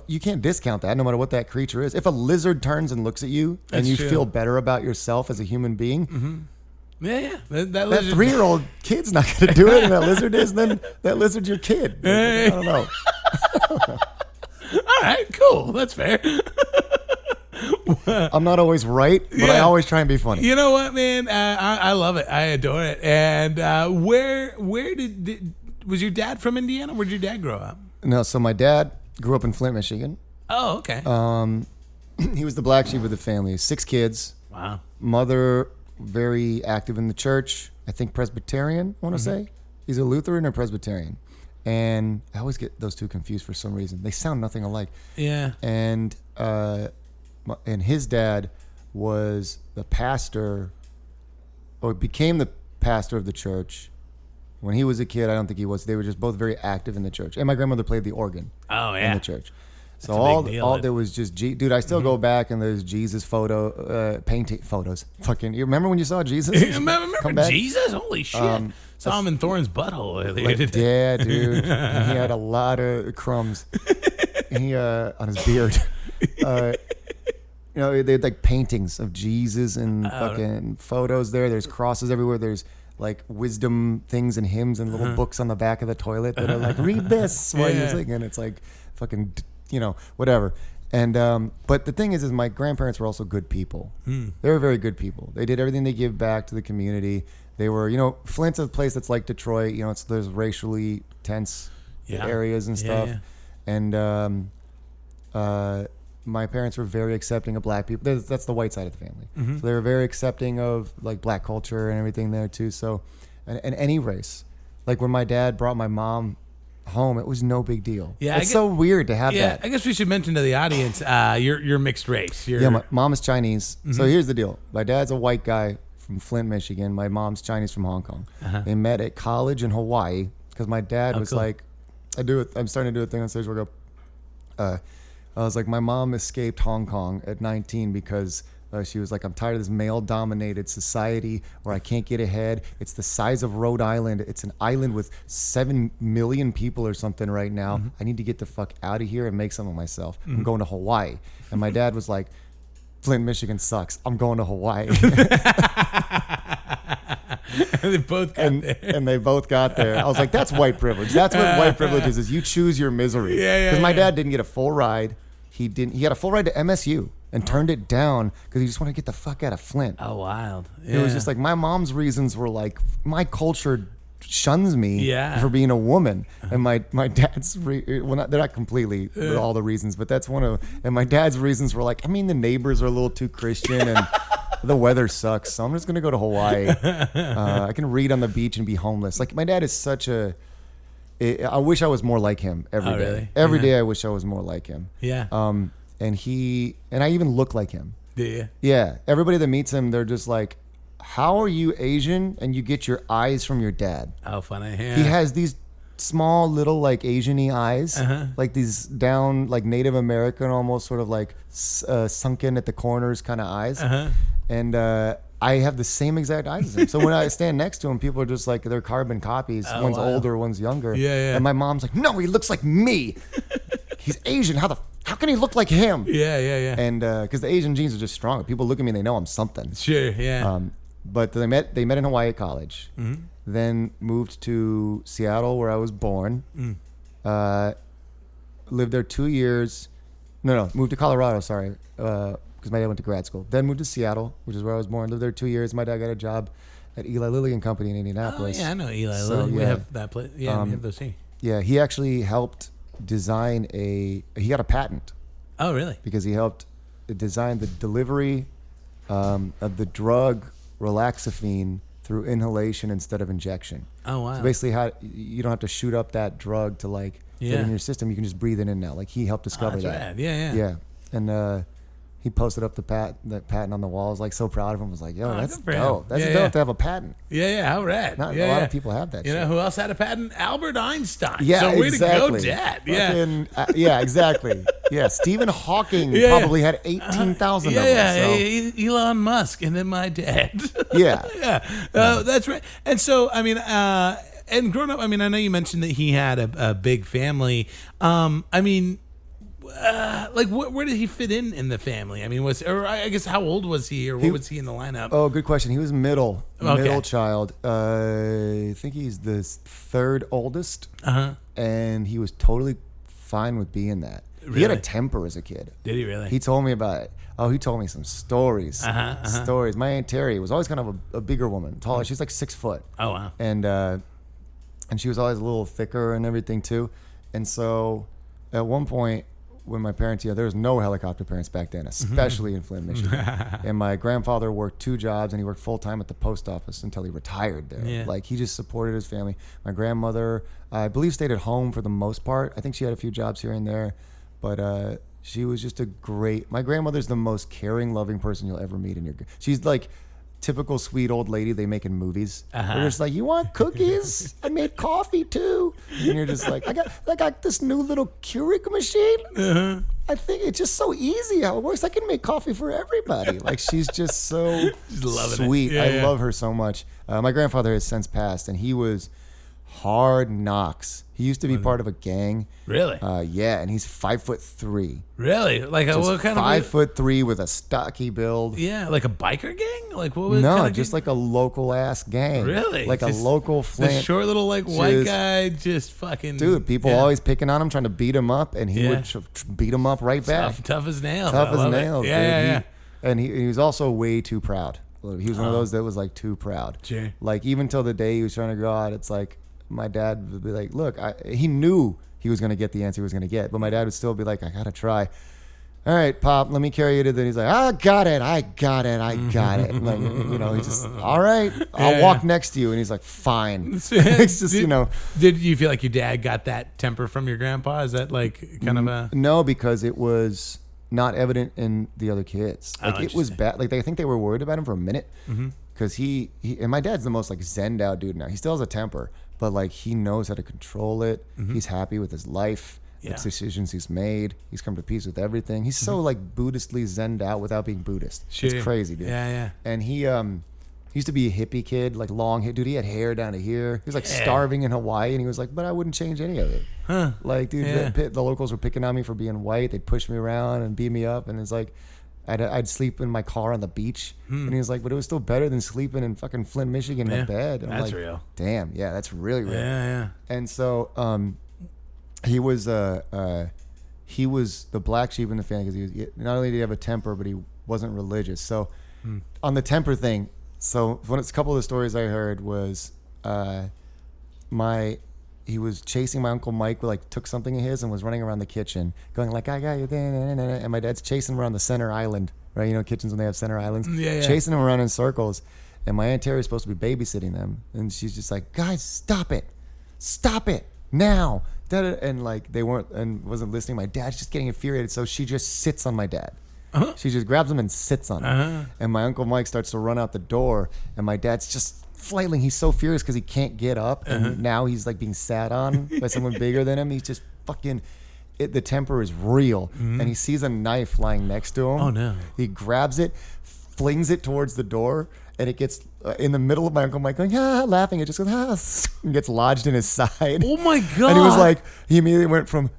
You can't discount that, no matter what that creature is. If a lizard turns and looks at you and you feel better about yourself as a human being. Yeah. That 3-year-old kid's not going to do it, and that lizard is, then that lizard's your kid. I don't know. All right, cool. That's fair. I'm not always right, but I always try and be funny. You know what, man? I love it. I adore it. And where was your dad from? Indiana? Where'd your dad grow up? No, so my dad grew up in Flint, Michigan. Oh, okay. He was the black sheep of the family. 6 kids. Wow. Mother, very active in the church. I think Presbyterian, I want to say. He's a Lutheran or Presbyterian. And I always get those two confused for some reason. They sound nothing alike. Yeah. And his dad was the pastor, or became the pastor of the church. When he was a kid, I don't think he was. They were just both very active in the church. And my grandmother played the organ in the church. So all there was just dude. I still go back and there's Jesus painting photos. Fucking, you remember when you saw Jesus? remember Jesus? Holy shit! Saw him in Thorne's butthole earlier today. Yeah, dude. And he had a lot of crumbs. On his beard. They had like paintings of Jesus and fucking photos there. There's crosses everywhere. There's like wisdom things and hymns and little books on the back of the toilet that are like, read this while you're singing. It's like fucking, whatever. And but the thing is my grandparents were also good people. They were very good people. They did everything they give back to the community. They were, Flint's a place that's like Detroit. There's racially tense areas and stuff. And my parents were very accepting of black people. That's the white side of the family. So they were very accepting of like black culture and everything there too. So, and any race. Like when my dad brought my mom home, it was no big deal. Yeah, it's so weird to have Yeah, that. I guess we should mention to the audience, you're mixed race. Yeah, my mom is Chinese. So here's the deal. My dad's a white guy from Flint, Michigan. My mom's Chinese from Hong Kong. They met at college in Hawaii because my dad was cool. like, I'm starting to do a thing on stage where I was like, my mom escaped Hong Kong at 19 because she was like, I'm tired of this male-dominated society where I can't get ahead. It's the size of Rhode Island. It's an island with 7 million people or something right now. I need to get the fuck out of here and make some of myself. I'm going to Hawaii. And my dad was like, Flint, Michigan sucks. I'm going to Hawaii. They both got there. And they both got there. I was like, that's white privilege. That's what white privilege is you choose your misery. Yeah. Because my dad didn't get a full ride. He got a full ride to MSU and turned it down because he just wanted to get the fuck out of Flint. Oh, wild. It was just like my mom's reasons were like, my culture shuns me for being a woman. And my dad's, they're not completely all the reasons, but that's one of, and my dad's reasons were like, I mean, the neighbors are a little too Christian and the weather sucks, so I'm just going to go to Hawaii. I can read on the beach and be homeless. Like my dad is I wish I was more like him every day. Really? Every day I wish I was more like him. Yeah. And I even look like him. Yeah. Yeah. Everybody that meets him, they're just like, how are you Asian and you get your eyes from your dad? Oh, funny. Yeah. He has these small little like Asian-y eyes, like these down like Native American, almost sort of like sunken at the corners kind of eyes. And I have the same exact eyes as him. So when I stand next to him, people are just like, they're carbon copies. One's older, one's younger. Yeah. And my mom's like, no, he looks like me. He's Asian. How can he look like him? Yeah. And because the Asian genes are just stronger. People look at me and they know I'm something. Sure, yeah. But they met in Hawaii at college. Then moved to Seattle where I was born. Lived there 2 years. No, moved to Colorado, sorry. Because my dad went to grad school. Then moved to Seattle, which is where I was born. Lived there 2 years. My dad got a job at Eli Lilly and Company in Indianapolis. Oh, yeah, I know Eli So, Lilly. We yeah. have that place. Yeah, we have those here. Yeah, he actually helped design he got a patent Oh, really? because he helped design the delivery of the drug relaxafine through inhalation instead of injection. Oh, wow. So basically, you don't have to shoot up that drug to like get in your system. You can just breathe it in now. Like he helped discover that's that. rad. Yeah. Yeah, and he posted up that patent on the wall. I was like so proud of him. I was like, yo, that's good for dope. him. That's Yeah, dope to have a patent. Yeah, how rad. Not yeah, a lot of people have that. You shit. know who else had a patent? Albert Einstein. Yeah, so way exactly. to go, Dad. Yeah. Fucking, yeah, exactly. Yeah, Stephen Hawking probably had 18,000 of them. So. Elon Musk, and then my dad. Yeah. That's right. And so, I mean, and growing up, I mean, I know you mentioned that he had a big family. I mean, like, where did he fit in the family? I mean, I guess how old was he, or what was he in the lineup? Oh, good question. He was middle child. I think he's the third oldest, and he was totally fine with being that. He had a temper as a kid. Did he really? He told me about it. Oh, he told me some stories. Stories. My Aunt Terry was always kind of a bigger woman, taller. She's like 6 foot. Oh, wow. And she was always a little thicker and everything too. And so at one point, when my parents, there was no helicopter parents back then, especially in Flint, Michigan. And my grandfather worked 2 jobs, and he worked full time at the post office until he retired there. Yeah. Like he just supported his family. My grandmother, I believe, stayed at home for the most part. I think she had a few jobs here and there, but she was just my grandmother's the most caring, loving person you'll ever meet in your. She's like typical sweet old lady they make in movies. They're just like, you want cookies? I made coffee too. And you're just like, I got this new little Keurig machine. I think it's just so easy how it works. I can make coffee for everybody. Like she's just so sweet. I love her so much. My grandfather has since passed, and he was hard knocks. He used to be part of a gang. Really? Yeah, and he's 5'3". Really? Like what kind of 5'3" with a stocky build. Yeah, like a biker gang? Like what was? No, just like a local ass gang. Really? Like just a local Flint. The short little like white guy, just fucking. Dude, people always picking on him, trying to beat him up, and he would beat him up right back. Tough as nails. Tough as nails. Yeah. And he was also way too proud. He was one of those that was like too proud. Sure. Like even till the day he was trying to go out, it's like. My dad would be like, look, he knew he was going to get the answer he was going to get, but my dad would still be like, I got to try. all right, Pop, let me carry you to the, he's like, I got it. Like, he's just, all right, I'll walk next to you. And he's like, fine. It's just, Did you feel like your dad got that temper from your grandpa? Is that like kind of a... No, because it was not evident in the other kids. Like, it was bad. Like, I think they were worried about him for a minute. Because he and my dad's the most like zen'd out dude now. He still has a temper, but like he knows how to control it. He's happy with his life, the decisions he's made. He's come to peace with everything. He's so like Buddhistly zen'd out without being Buddhist. It's crazy, dude. Yeah. And he used to be a hippie kid, like long hair. Dude, he had hair down to here. He was like starving in Hawaii, and he was like, but I wouldn't change any of it. Like, dude, the locals were picking on me for being white. They'd push me around and beat me up, and it's like, I'd sleep in my car on the beach, and he was like, but it was still better than sleeping in fucking Flint, Michigan in a bed. And I'm that's like, real. Damn, yeah, that's really real. Yeah. And so he was the black sheep in the family because he not only did he have a temper, but he wasn't religious. So on the temper thing, so a couple of the stories I heard was he was chasing my Uncle Mike, like took something of his and was running around the kitchen going like, I got you. And my dad's chasing him around the center island, right? Kitchens when they have center islands. Yeah. Chasing him around in circles. And my Aunt Terry's supposed to be babysitting them. And she's just like, guys, stop it now. And like they wasn't listening. My dad's just getting infuriated. So she just sits on my dad. She just grabs him and sits on him. And my Uncle Mike starts to run out the door. And my dad's just flailing. He's so furious because he can't get up, and now he's like being sat on by someone bigger than him. He's just fucking the temper is real. And he sees a knife lying next to him. Oh no. He grabs it, flings it towards the door, and it gets in the middle of my Uncle Mike going laughing. It just goes and gets lodged in his side. Oh my god. And he was like, he immediately went from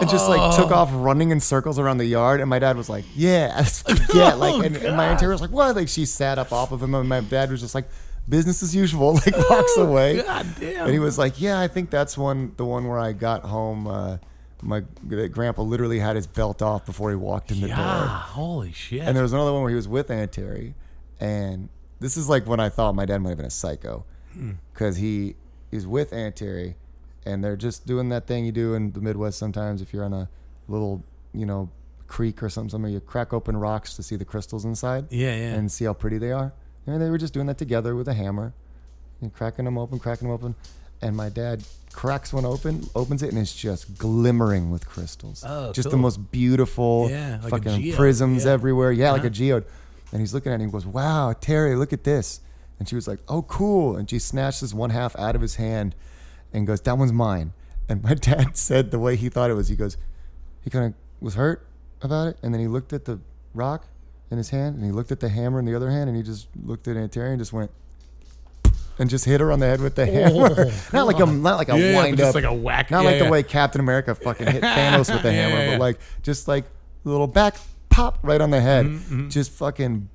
and just like took off running in circles around the yard. And my dad was like, and my Aunt Terry was like, what? Like she sat up off of him, and my dad was just like, business as usual, like walks away. God damn. And he was like, I think that's the one where I got home. My grandpa literally had his belt off before he walked in the door. Holy shit. And there was another one where he was with Aunt Terry, and this is like when I thought my dad might have been a psycho, because he's with Aunt Terry. And they're just doing that thing you do in the Midwest sometimes if you're on a little, creek or something. You crack open rocks to see the crystals inside. Yeah. And see how pretty they are. And they were just doing that together with a hammer and cracking them open. And my dad cracks one open, opens it, and it's just glimmering with crystals. Oh, just cool. the most beautiful like fucking prisms everywhere. Yeah, like a geode. And he's looking at it and he goes, wow, Terry, look at this. And she was like, oh, cool. And she snatches one half out of his hand and goes, that one's mine. And my dad said the way he thought it was, he goes, he kind of was hurt about it. And then he looked at the rock in his hand, and he looked at the hammer in the other hand, and he just looked at Aunt Terry and just went, and just hit her on the head with the hammer. Not like a wind up. Just like a whack. Not like the way Captain America fucking hit Thanos with the hammer, but like, just like a little back pop right on the head. Just fucking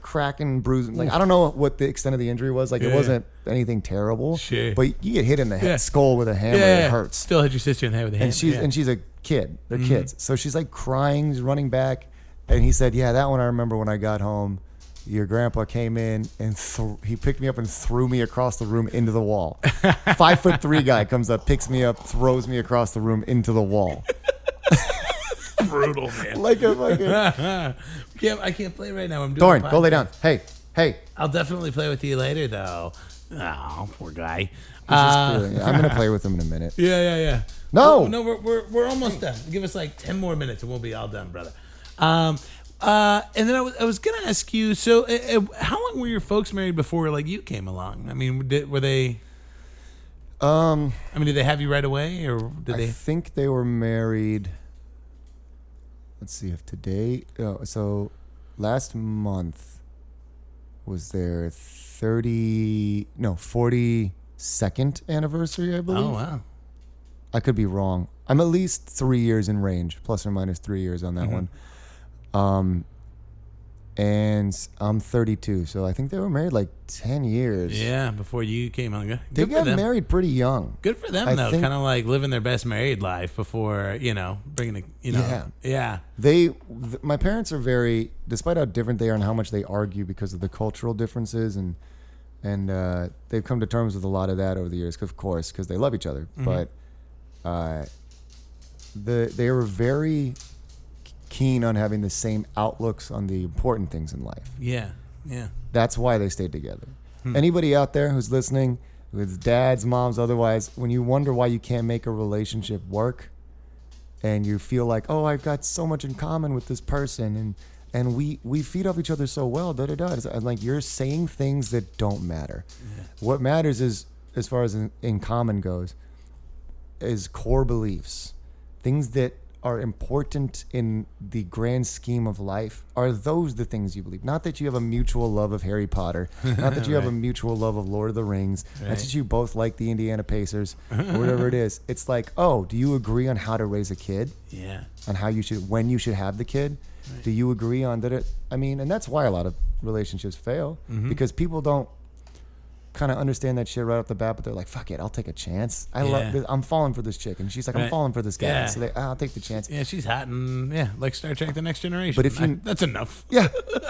cracking, bruising. Like, I don't know what the extent of the injury was. Like, it wasn't anything terrible. Sure. But you get hit in the head, skull with a hammer, it hurts. Still hit your sister in the head with a hammer. And she's a kid. They're kids. So she's like crying, she's running back. And he said, yeah, that one I remember when I got home. Your grandpa came in and he picked me up and threw me across the room into the wall. 5'3" guy comes up, picks me up, throws me across the room into the wall. Brutal, man. Like a fucking... I can't play right now. I'm doing Doran, go lay down. Hey. I'll definitely play with you later, though. Oh, poor guy. I'm gonna play with him in a minute. Yeah. No, we're almost done. Give us like 10 more minutes and we'll be all done, brother. And then I was gonna ask you. So, how long were your folks married before like you came along? I mean, were they? Did they have you right away, or did they? I think they were married. Let's see if today. So, last month was their 42nd anniversary, I believe. Oh wow! I could be wrong. I'm at least 3 years in range, plus or minus 3 years on that one. And I'm 32, so I think they were married like 10 years. Yeah, before you came on. They got married pretty young. Good for them, though. Kind of like living their best married life before, bringing a, Yeah. My parents are very, despite how different they are and how much they argue because of the cultural differences, and they've come to terms with a lot of that over the years, of course, because they love each other. But they were very keen on having the same outlooks on the important things in life. Yeah. That's why they stayed together. Anybody out there who's listening, with dads, moms, otherwise, when you wonder why you can't make a relationship work, and you feel like, oh, I've got so much in common with this person, and we feed off each other so well, and like, you're saying things that don't matter. Yeah. What matters is, as far as in common goes, is core beliefs, things that are important in the grand scheme of life. Are those the things you believe? Not that you have a mutual love of Harry Potter, not that you have a mutual love of Lord of the Rings, not that you both like the Indiana Pacers, or whatever it is. It's like, oh, do you agree on how to raise a kid? Yeah. On how you should, when you should have the kid? Right. Do you agree on that? And that's why a lot of relationships fail, because people don't kind of understand that shit right off the bat, but they're like, fuck it, I'll take a chance. I'm falling for this chick, and she's like, I'm falling for this guy. Yeah. So I'll take the chance. Yeah, she's hot, and like Star Trek: The Next Generation. But if that's enough. Yeah,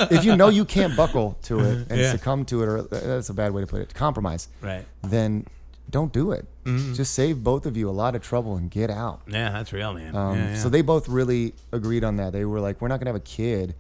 if you know you can't buckle to it and succumb to it, or that's a bad way to put it, compromise. Right. Then don't do it. Just save both of you a lot of trouble and get out. Yeah, that's real, man. So they both really agreed on that. They were like, we're not gonna have a kid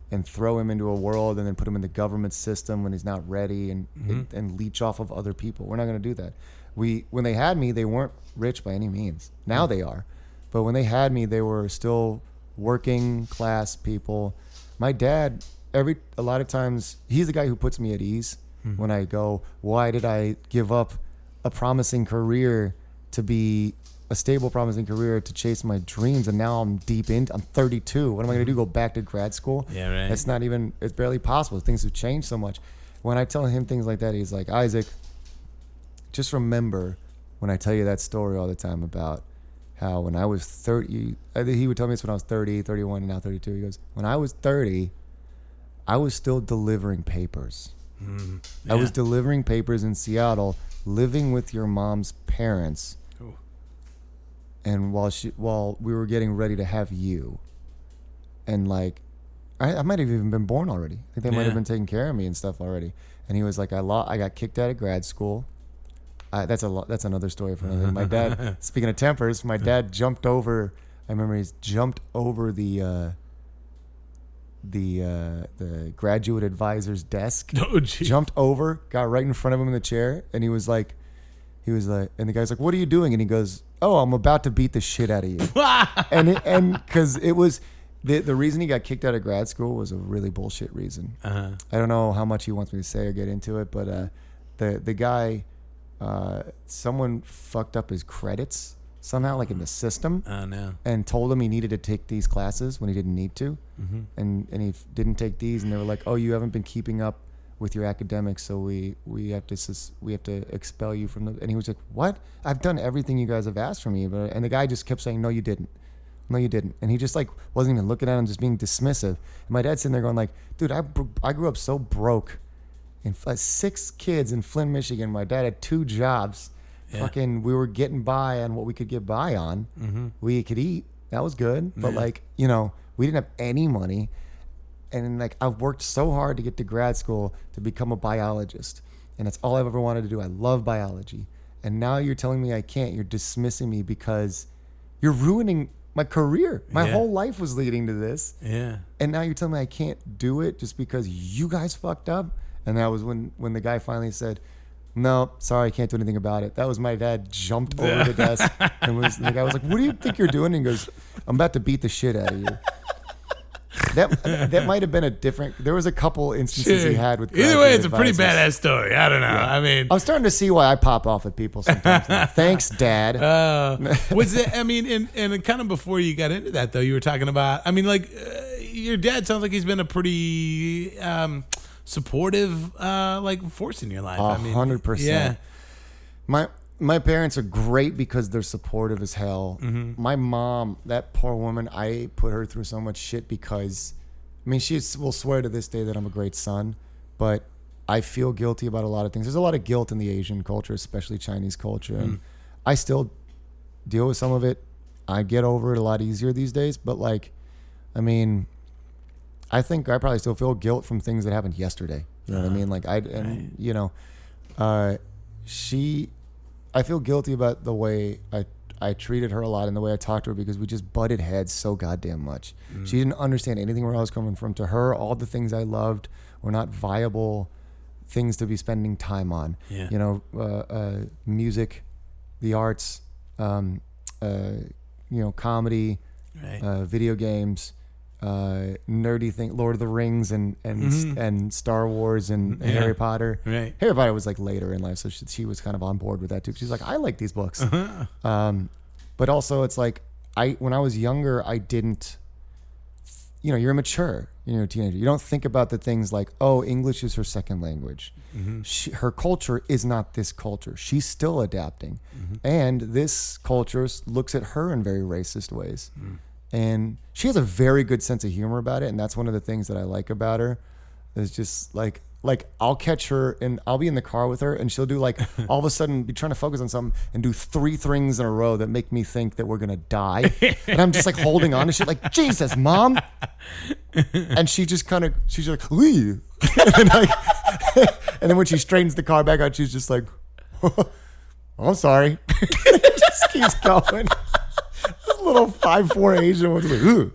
and throw him into a world and then put him in the government system when he's not ready and leech off of other people. We're not going to do that. When they had me, they weren't rich by any means. Now they are. But when they had me, they were still working class people. My dad, a lot of times, he's the guy who puts me at ease when I go, why did I give up a promising career to be a stable, promising career to chase my dreams, and now I'm 32. What am I going to do? Go back to grad school? Yeah, right. It's barely possible. Things have changed so much. When I tell him things like that, he's like, Isaac, just remember when I tell you that story all the time about how when I was 30, he would tell me this when I was 30, 31, and now 32. He goes, when I was 30, I was still delivering papers. Yeah. I was delivering papers in Seattle, living with your mom's parents. And while we were getting ready to have you, and like, I might have even been born already. I think they might have been taking care of me and stuff already. And he was like, I got kicked out of grad school. That's another story for another. My dad, speaking of tempers, my dad jumped over. I remember he's jumped over the graduate advisor's desk. Oh, gee. Jumped over, got right in front of him in the chair, and he was like, and the guy's like, what are you doing? And he goes, oh, I'm about to beat the shit out of you. and because it was the reason he got kicked out of grad school was a really bullshit reason. I don't know how much he wants me to say or get into it, but the guy, someone fucked up his credits somehow, like in the system. Oh no! And told him he needed to take these classes when he didn't need to, and he didn't take these, and they were like, oh, you haven't been keeping up with your academics, so we have to expel you from the. And he was like, what? I've done everything you guys have asked from me, and the guy just kept saying, no, you didn't, and he just like wasn't even looking at him, just being dismissive. And my dad's sitting there going like, dude, I grew up so broke, and 6 kids in Flint, Michigan. My dad had 2 jobs. Fucking, we were getting by on what we could get by on. We could eat, that was good, but like, we didn't have any money. And like, I've worked so hard to get to grad school to become a biologist, and that's all I've ever wanted to do. I love biology, and now you're telling me I can't. You're dismissing me because you're ruining my career. My whole life was leading to this. Yeah. And now you're telling me I can't do it just because you guys fucked up. And that was when the guy finally said, no, sorry, I can't do anything about it. That was my dad jumped over the desk, and the guy was like, what do you think you're doing? And he goes, I'm about to beat the shit out of you. That might have been a different. There was a couple instances he had with. Either way, it's a pretty badass story. I don't know. Yeah. I mean, I'm starting to see why I pop off at people sometimes. Thanks, Dad. Was it? I mean, and kind of before you got into that though, you were talking about. I mean, like your dad sounds like he's been a pretty supportive, like force in your life. 100%. Yeah. My parents are great because they're supportive as hell. My mom, that poor woman, I put her through so much shit because, I mean, she will swear to this day that I'm a great son, but I feel guilty about a lot of things. There's a lot of guilt in the Asian culture, especially Chinese culture, and I still deal with some of it. I get over it a lot easier these days, but like, I mean, I think I probably still feel guilt from things that happened yesterday. You know what I mean? Like I feel guilty about the way I treated her a lot in the way I talked to her because we just butted heads so goddamn much. She didn't understand anything where I was coming from. To her, all the things I loved were not viable things to be spending time on. Yeah. You know, music, the arts, you know, comedy, Right. video games, nerdy thing, Lord of the Rings and Star Wars and Harry Potter. Right. Harry Potter was like later in life, so she was kind of on board with that too. She's like, I like these books. But also it's like when I was younger, I didn't, you know, you're immature, you're a teenager. You don't think about the things like, oh, English is her second language. Her culture is not this culture. She's still adapting. And this culture looks at her in very racist ways. And she has a very good sense of humor about it. And that's one of the things that I like about her. Is just like I'll catch her and I'll be in the car with her and she'll do like, all of a sudden be trying to focus on something and do 3 things in a row that make me think that we're going to die. And I'm just like holding on to shit like, Jesus, Mom. And she just kind of, she's just like, Lee. And then when she straightens the car back out, she's just like, oh, I'm sorry. It just keeps going. This little 5'4" Asian was like, ooh.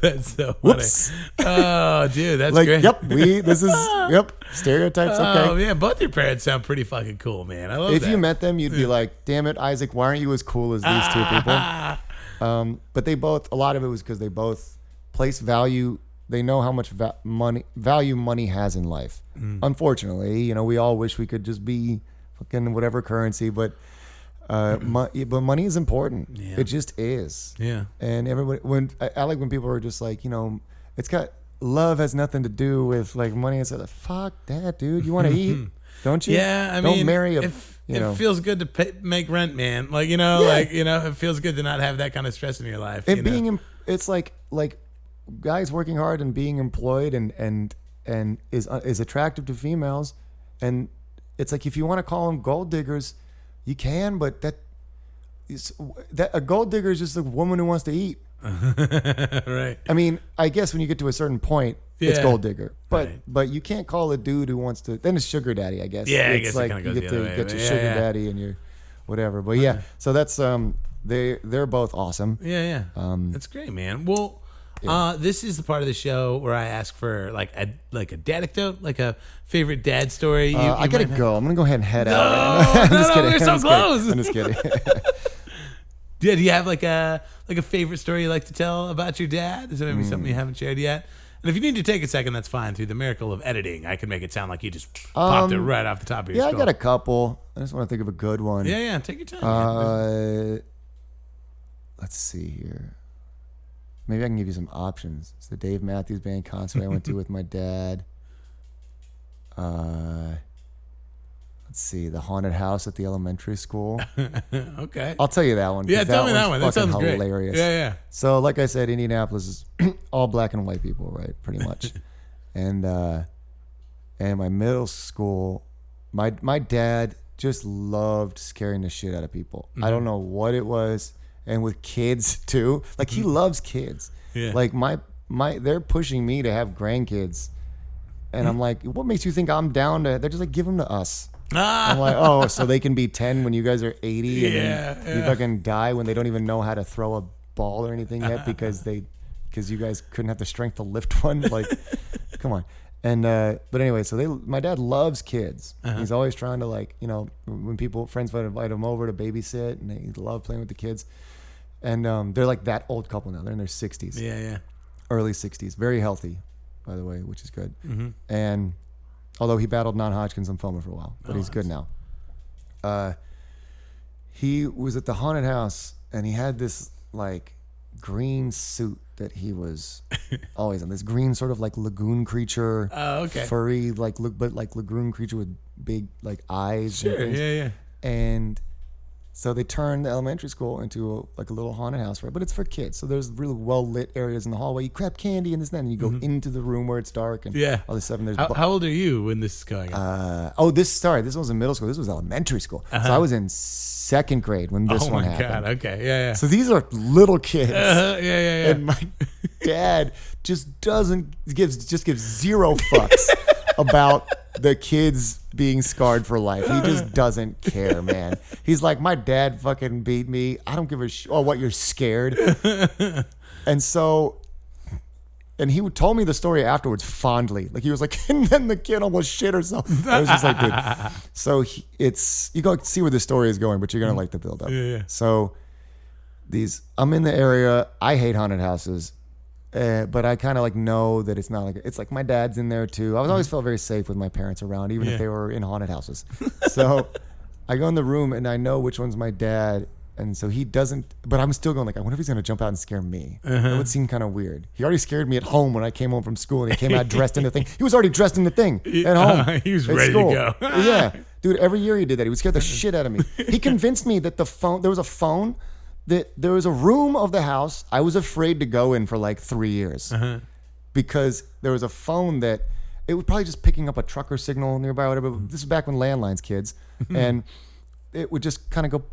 That's so funny. Whoops. Oh, dude, that's Like, great. yep, stereotypes, okay. Oh, yeah, both your parents sound pretty fucking cool, man. I love that. If you met them, you'd be like, damn it, Isaac, why aren't you as cool as these two people? But they both, a lot of it was because they both place value. They know how much value money has in life. Unfortunately, you know, we all wish we could just be fucking whatever currency, but money is important. Yeah. It just is. Yeah. And everybody, I like when people are just like, you know, it's got, love has nothing to do with like money. It's like, fuck that, dude. You want to eat, don't you? Yeah, I don't mean, marry it feels good to make rent, man. Like, you know, it feels good to not have that kind of stress in your life. It's like guys working hard and being employed and is attractive to females, and it's like if you want to call them gold diggers, you can, but that a gold digger is just a woman who wants to eat. Right. I mean, I guess when you get to a certain point, it's gold digger. But you can't call a dude who wants to. Then it's sugar daddy, I guess. Yeah, it's I guess like it kind of you goes get the to other get way. your sugar daddy and your whatever. But yeah, so that's they're both awesome. Yeah. That's great, man. Well. This is the part of the show where I ask for like a dadictote, like a favorite dad story. I gotta go. I'm gonna go ahead and head out. I'm just kidding. We're so close. I'm just kidding. Yeah, do you have like a favorite story you like to tell about your dad? Is there maybe something you haven't shared yet? And if you need to take a second, that's fine. Through the miracle of editing, I can make it sound like you just popped it right off the top of your skull. I got a couple. I just want to think of a good one. Yeah. Take your time. Man. Let's see here. Maybe I can give you some options. It's the Dave Matthews Band concert I went to with my dad. Let's see, the haunted house at the elementary school. Okay. I'll tell you that one. Yeah, tell me that one. That sounds hilarious. Great. Yeah. So, like I said, Indianapolis is all black and white people, right? Pretty much. And my middle school, my dad just loved scaring the shit out of people. I don't know what it was. And with kids too, like he loves kids. Yeah. Like they're pushing me to have grandkids, and I'm like, what makes you think I'm down to? They're just like, give them to us. I'm like, oh, so they can be 10 when you guys are 80, and then you fucking die when they don't even know how to throw a ball or anything yet because you guys couldn't have the strength to lift one. Like, come on. And but anyway, so my dad loves kids. He's always trying to, like, you know, when friends would invite him over to babysit, and they love playing with the kids. And they're like that old couple now. They're in their 60s. Yeah. Early 60s. Very healthy, by the way, which is good. And although he battled non-Hodgkin's lymphoma for a while, but he's good now. He was at the haunted house, and he had this like green suit that he was always on. This green sort of like lagoon creature. Oh, okay. Furry, but lagoon creature with big like eyes. Sure. And things. Yeah. And so they turned the elementary school into a little haunted house, right? But it's for kids. So there's really well lit areas in the hallway. You grab candy and this and that, and you go into the room where it's dark and all this stuff. And there's how old are you when this is going on? This was in middle school. This was elementary school. So I was in second grade when this one happened. Oh my God. Okay. Yeah. So these are little kids. Yeah. And my dad just gives zero fucks. about the kids being scarred for life. He just doesn't care, man. He's like, my dad fucking beat me. I don't give a shit. Oh, what, you're scared? And so, and he told me the story afterwards fondly. Like he was like, and then the kid almost shit or something. I was just like, dude. So you go see where the story is going, but you're going to like the build up. Yeah. So I'm in the area. I hate haunted houses. But I kind of like know that it's not like, it's like my dad's in there too. I was always felt very safe with my parents around, even if they were in haunted houses. So I go in the room and I know which one's my dad. And so he doesn't, but I'm still going like, I wonder if he's going to jump out and scare me. That would seem kind of weird. He already scared me at home when I came home from school and he came out dressed in the thing. He was already dressed in the thing at home. He was ready to go. Yeah. Dude, every year he did that. He would scare the shit out of me. He convinced me that there was a phone, that there was a room of the house I was afraid to go in for like 3 years because there was a phone that it was probably just picking up a trucker signal nearby or whatever. This is back when landlines, kids. And it would just kind of go,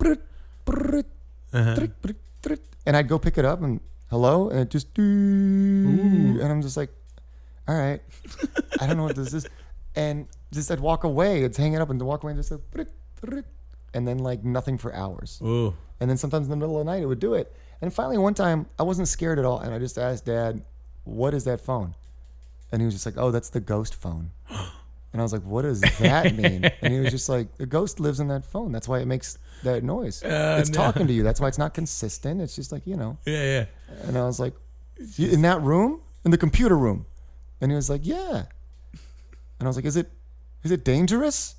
and I'd go pick it up and hello, and it just, and I'm just like, all right, I don't know what this is. And just I'd walk away, it's hanging up and walk away and just like, and then like nothing for hours. Ooh. And then sometimes in the middle of the night it would do it. And finally one time I wasn't scared at all. And I just asked Dad, what is that phone? And he was just like, oh, that's the ghost phone. And I was like, what does that mean? And he was just like, the ghost lives in that phone. That's why it makes that noise. It's talking to you. That's why it's not consistent. It's just like, Yeah. And I was like, in that room? In the computer room? And he was like, yeah. And I was like, is it dangerous?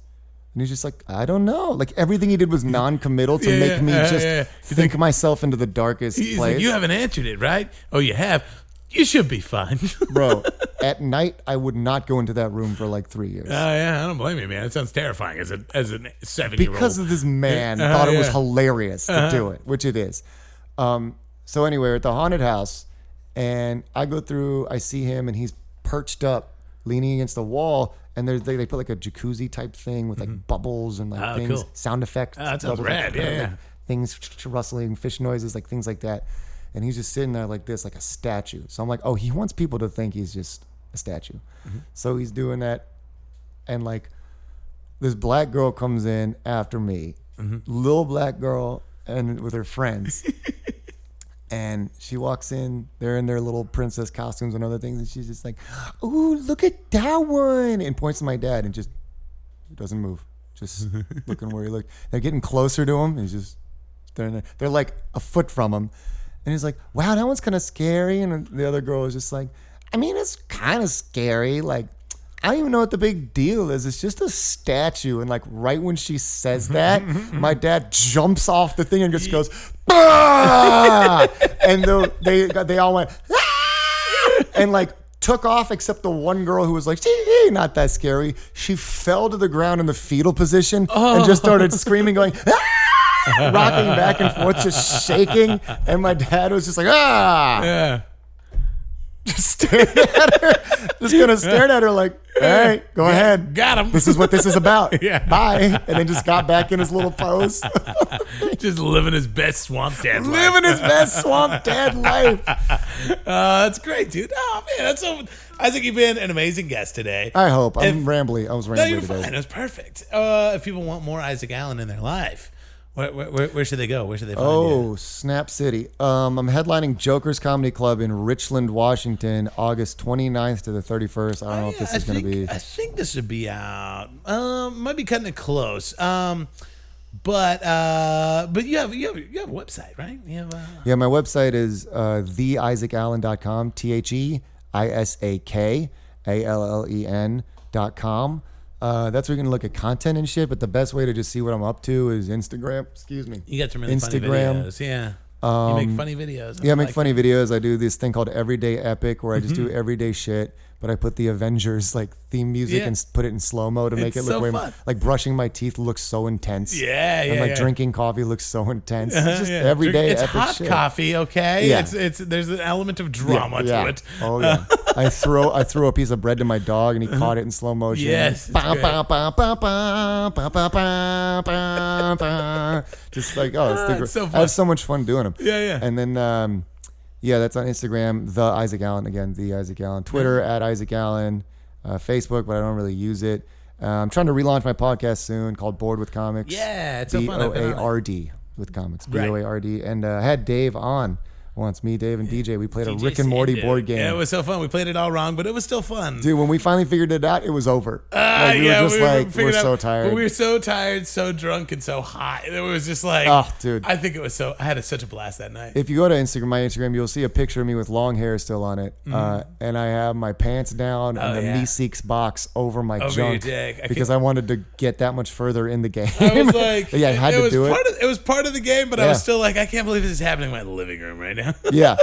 And he's just like, I don't know. Like everything he did was non-committal to make me just think myself into the darkest place. Like, you haven't answered it, right? Oh, you have? You should be fine. Bro, at night, I would not go into that room for like 3 years. Oh, yeah. I don't blame you, man. It sounds terrifying as a 7-year-old. Because of this man thought it was hilarious to do it, which it is. So anyway, we're at the haunted house, and I go through, I see him, and he's perched up, leaning against the wall, and they put like a jacuzzi type thing with like bubbles and like things, cool. sound effects. That sounds rad, like, things rustling, fish noises, like things like that. And he's just sitting there like this, like a statue. So I'm like, oh, he wants people to think he's just a statue. So he's doing that. And like this black girl comes in after me, little black girl, and with her friends. And she walks in, they're in their little princess costumes and other things. And she's just like, ooh, look at that one. And points to my dad and just doesn't move. Just looking where he looked. They're getting closer to him. He's just, they're like a foot from him. And he's like, wow, that one's kind of scary. And the other girl was just like, I mean, it's kind of scary. Like, I don't even know what the big deal is. It's just a statue. And like right when she says that, my dad jumps off the thing and just goes, ah! And they all went, ah! And like took off except the one girl who was like, not that scary. She fell to the ground in the fetal position and just started screaming, going, ah! Rocking back and forth, just shaking. And my dad was just like, ah! Yeah. Just staring at her. Just kind of stared at her like, all right, go ahead. Got him. This is what this is about. Yeah. Bye. And then just got back in his little pose. Just living his best swamp dad life. Living his best swamp dad life. That's great, dude. Oh, man. That's so... Isaac, you've been an amazing guest today. I hope. I'm rambly. I was rambly No, you're today. fine. It was perfect. If people want more Isak Allen in their life, where should they go? Where should they find you? Oh, Snap City. I'm headlining Joker's Comedy Club in Richland, Washington, August 29th to the 31st. I don't know if this is going to be... I think this should be out. Might be cutting it close. But you have a website, right? You have Yeah, my website is theisakallen.com, TheIsakAllen.com. That's where you can look at content and shit, but the best way to just see what I'm up to is Instagram. Excuse me. You got some really funny videos. Yeah. You make funny videos. Yeah, I make funny videos. I do this thing called Everyday Epic where I just do everyday shit, but I put the Avengers like theme music and put it in slow-mo to make it look fun. like brushing my teeth looks so intense. And like drinking coffee looks so intense. It's just everyday it's epic hot shit. Coffee, okay? Yeah. It's there's an element of drama to it. Oh yeah. I threw a piece of bread to my dog and he caught it in slow motion. Yes. Just like, it's so fun. I have so much fun doing them. Yeah. And then that's on Instagram, the Isak Allen again, the Isak Allen. Twitter at Isak Allen. Facebook, but I don't really use it. I'm trying to relaunch my podcast soon called Board with Comics. Yeah, it's so fun. BOARD with comics. Right. BOARD. And I had Dave on once. Me, Dave, and DJ. We played a Rick and Morty board game. Yeah, it was so fun. We played it all wrong, but it was still fun. Dude, when we finally figured it out, it was over. We're so tired. We were so tired, so drunk, and so hot. It was just like, dude. I think it was so. I had such a blast that night. If you go to my Instagram, you'll see a picture of me with long hair still on it, and I have my pants down and the Meeseeks box over my junk because I wanted to get that much further in the game. I was like, I had to do it. It was part of the game, but I was still like, I can't believe this is happening in my living room right now. Yeah.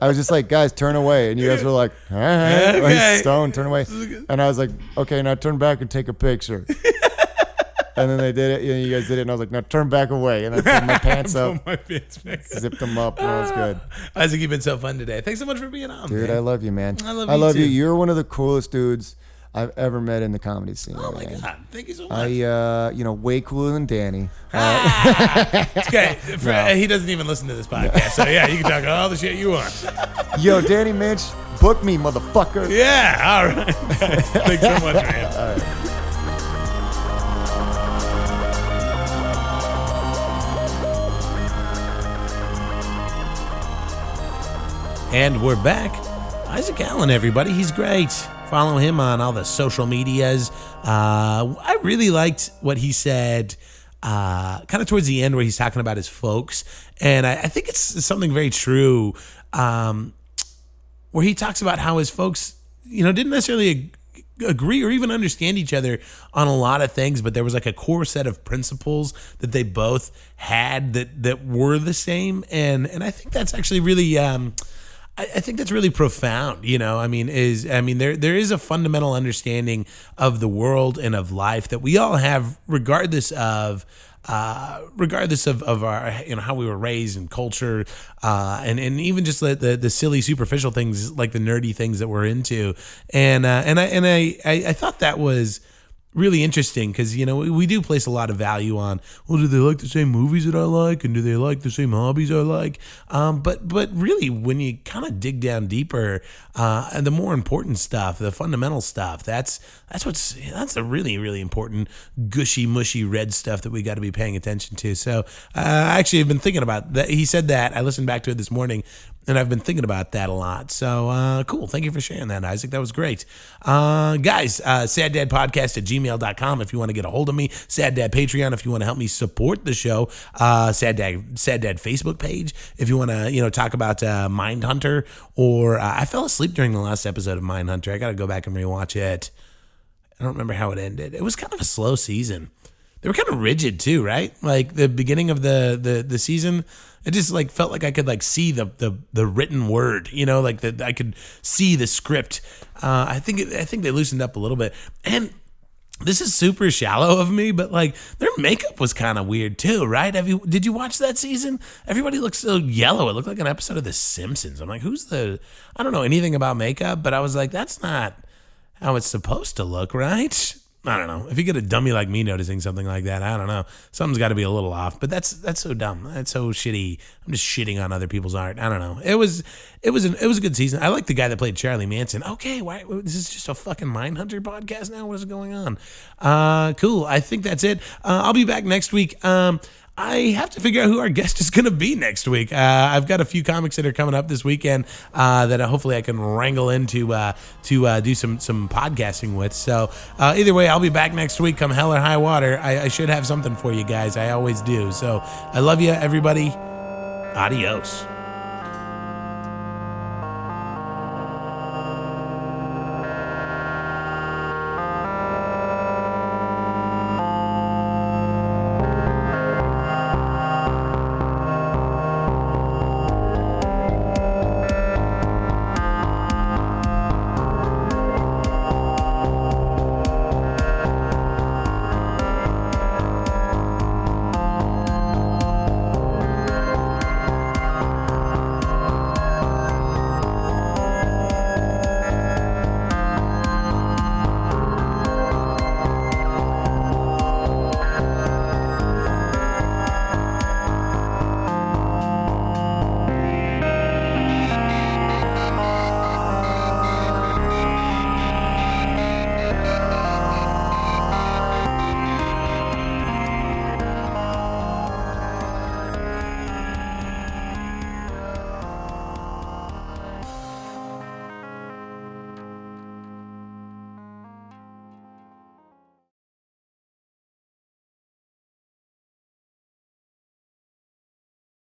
I was just like, guys, turn away. And you guys were like, like stone, turn away. And I was like, okay, now turn back and take a picture. And then they did it. And you guys did it. And I was like, now turn back away. And I put my pants up. Zipped them up. And it was good. Isaac, you've been so fun today. Thanks so much for being on, dude, man. I love you, man. I love you too. You're one of the coolest dudes I've ever met in the comedy scene. Oh my God. Thank you so much. Way cooler than Danny. Okay. He doesn't even listen to this podcast. So yeah, you can talk all the shit you want. Yo, Danny Mitch, book me, motherfucker. Yeah, all right. Thanks so much, man. All right. And we're back. Isak Allen, everybody. He's great. Follow him on all the social medias. I really liked what he said kind of towards the end where he's talking about his folks. And I think it's something very true where he talks about how his folks, didn't necessarily agree or even understand each other on a lot of things, but there was like a core set of principles that they both had that were the same. And I think that's actually really... I think that's really profound, there is a fundamental understanding of the world and of life that we all have, regardless of our, how we were raised and culture, and even just the silly superficial things, like the nerdy things that we're into. And I thought that was really interesting because, we do place a lot of value on, well, do they like the same movies that I like? And do they like the same hobbies I like? But really, when you kind of dig down deeper, and the more important stuff, the fundamental stuff, that's the really, really important gushy, mushy red stuff that we got to be paying attention to. So I actually have been thinking about that. He said that. I listened back to it this morning, and I've been thinking about that a lot. So cool. Thank you for sharing that, Isaac. That was great. Guys, saddadpodcast@gmail.com if you want to get a hold of me. Sad Dad Patreon if you want to help me support the show. Sad Dad Facebook page if you want to, talk about Mindhunter, or I fell asleep during the last episode of Mindhunter. I got to go back and rewatch it. I don't remember how it ended. It was kind of a slow season. They were kind of rigid too, right? Like the beginning of the season, it just like felt like I could like see the written word, like I could see the script. I think they loosened up a little bit. And this is super shallow of me, but like their makeup was kind of weird too, right? Did you watch that season? Everybody looks so yellow. It looked like an episode of The Simpsons. I'm like, I don't know anything about makeup, but I was like, that's not how it's supposed to look, right? I don't know. If you get a dummy like me noticing something like that, I don't know. Something's got to be a little off. But that's so dumb. That's so shitty. I'm just shitting on other people's art. I don't know. It was a good season. I like the guy that played Charlie Manson. Okay, why this is just a fucking Mindhunter podcast now? What is going on? Cool. I think that's it. I'll be back next week. I have to figure out who our guest is going to be next week. I've got a few comics that are coming up this weekend that hopefully I can wrangle into to do some podcasting with. So either way, I'll be back next week. Come hell or high water. I should have something for you guys. I always do. So I love you, everybody. Adios.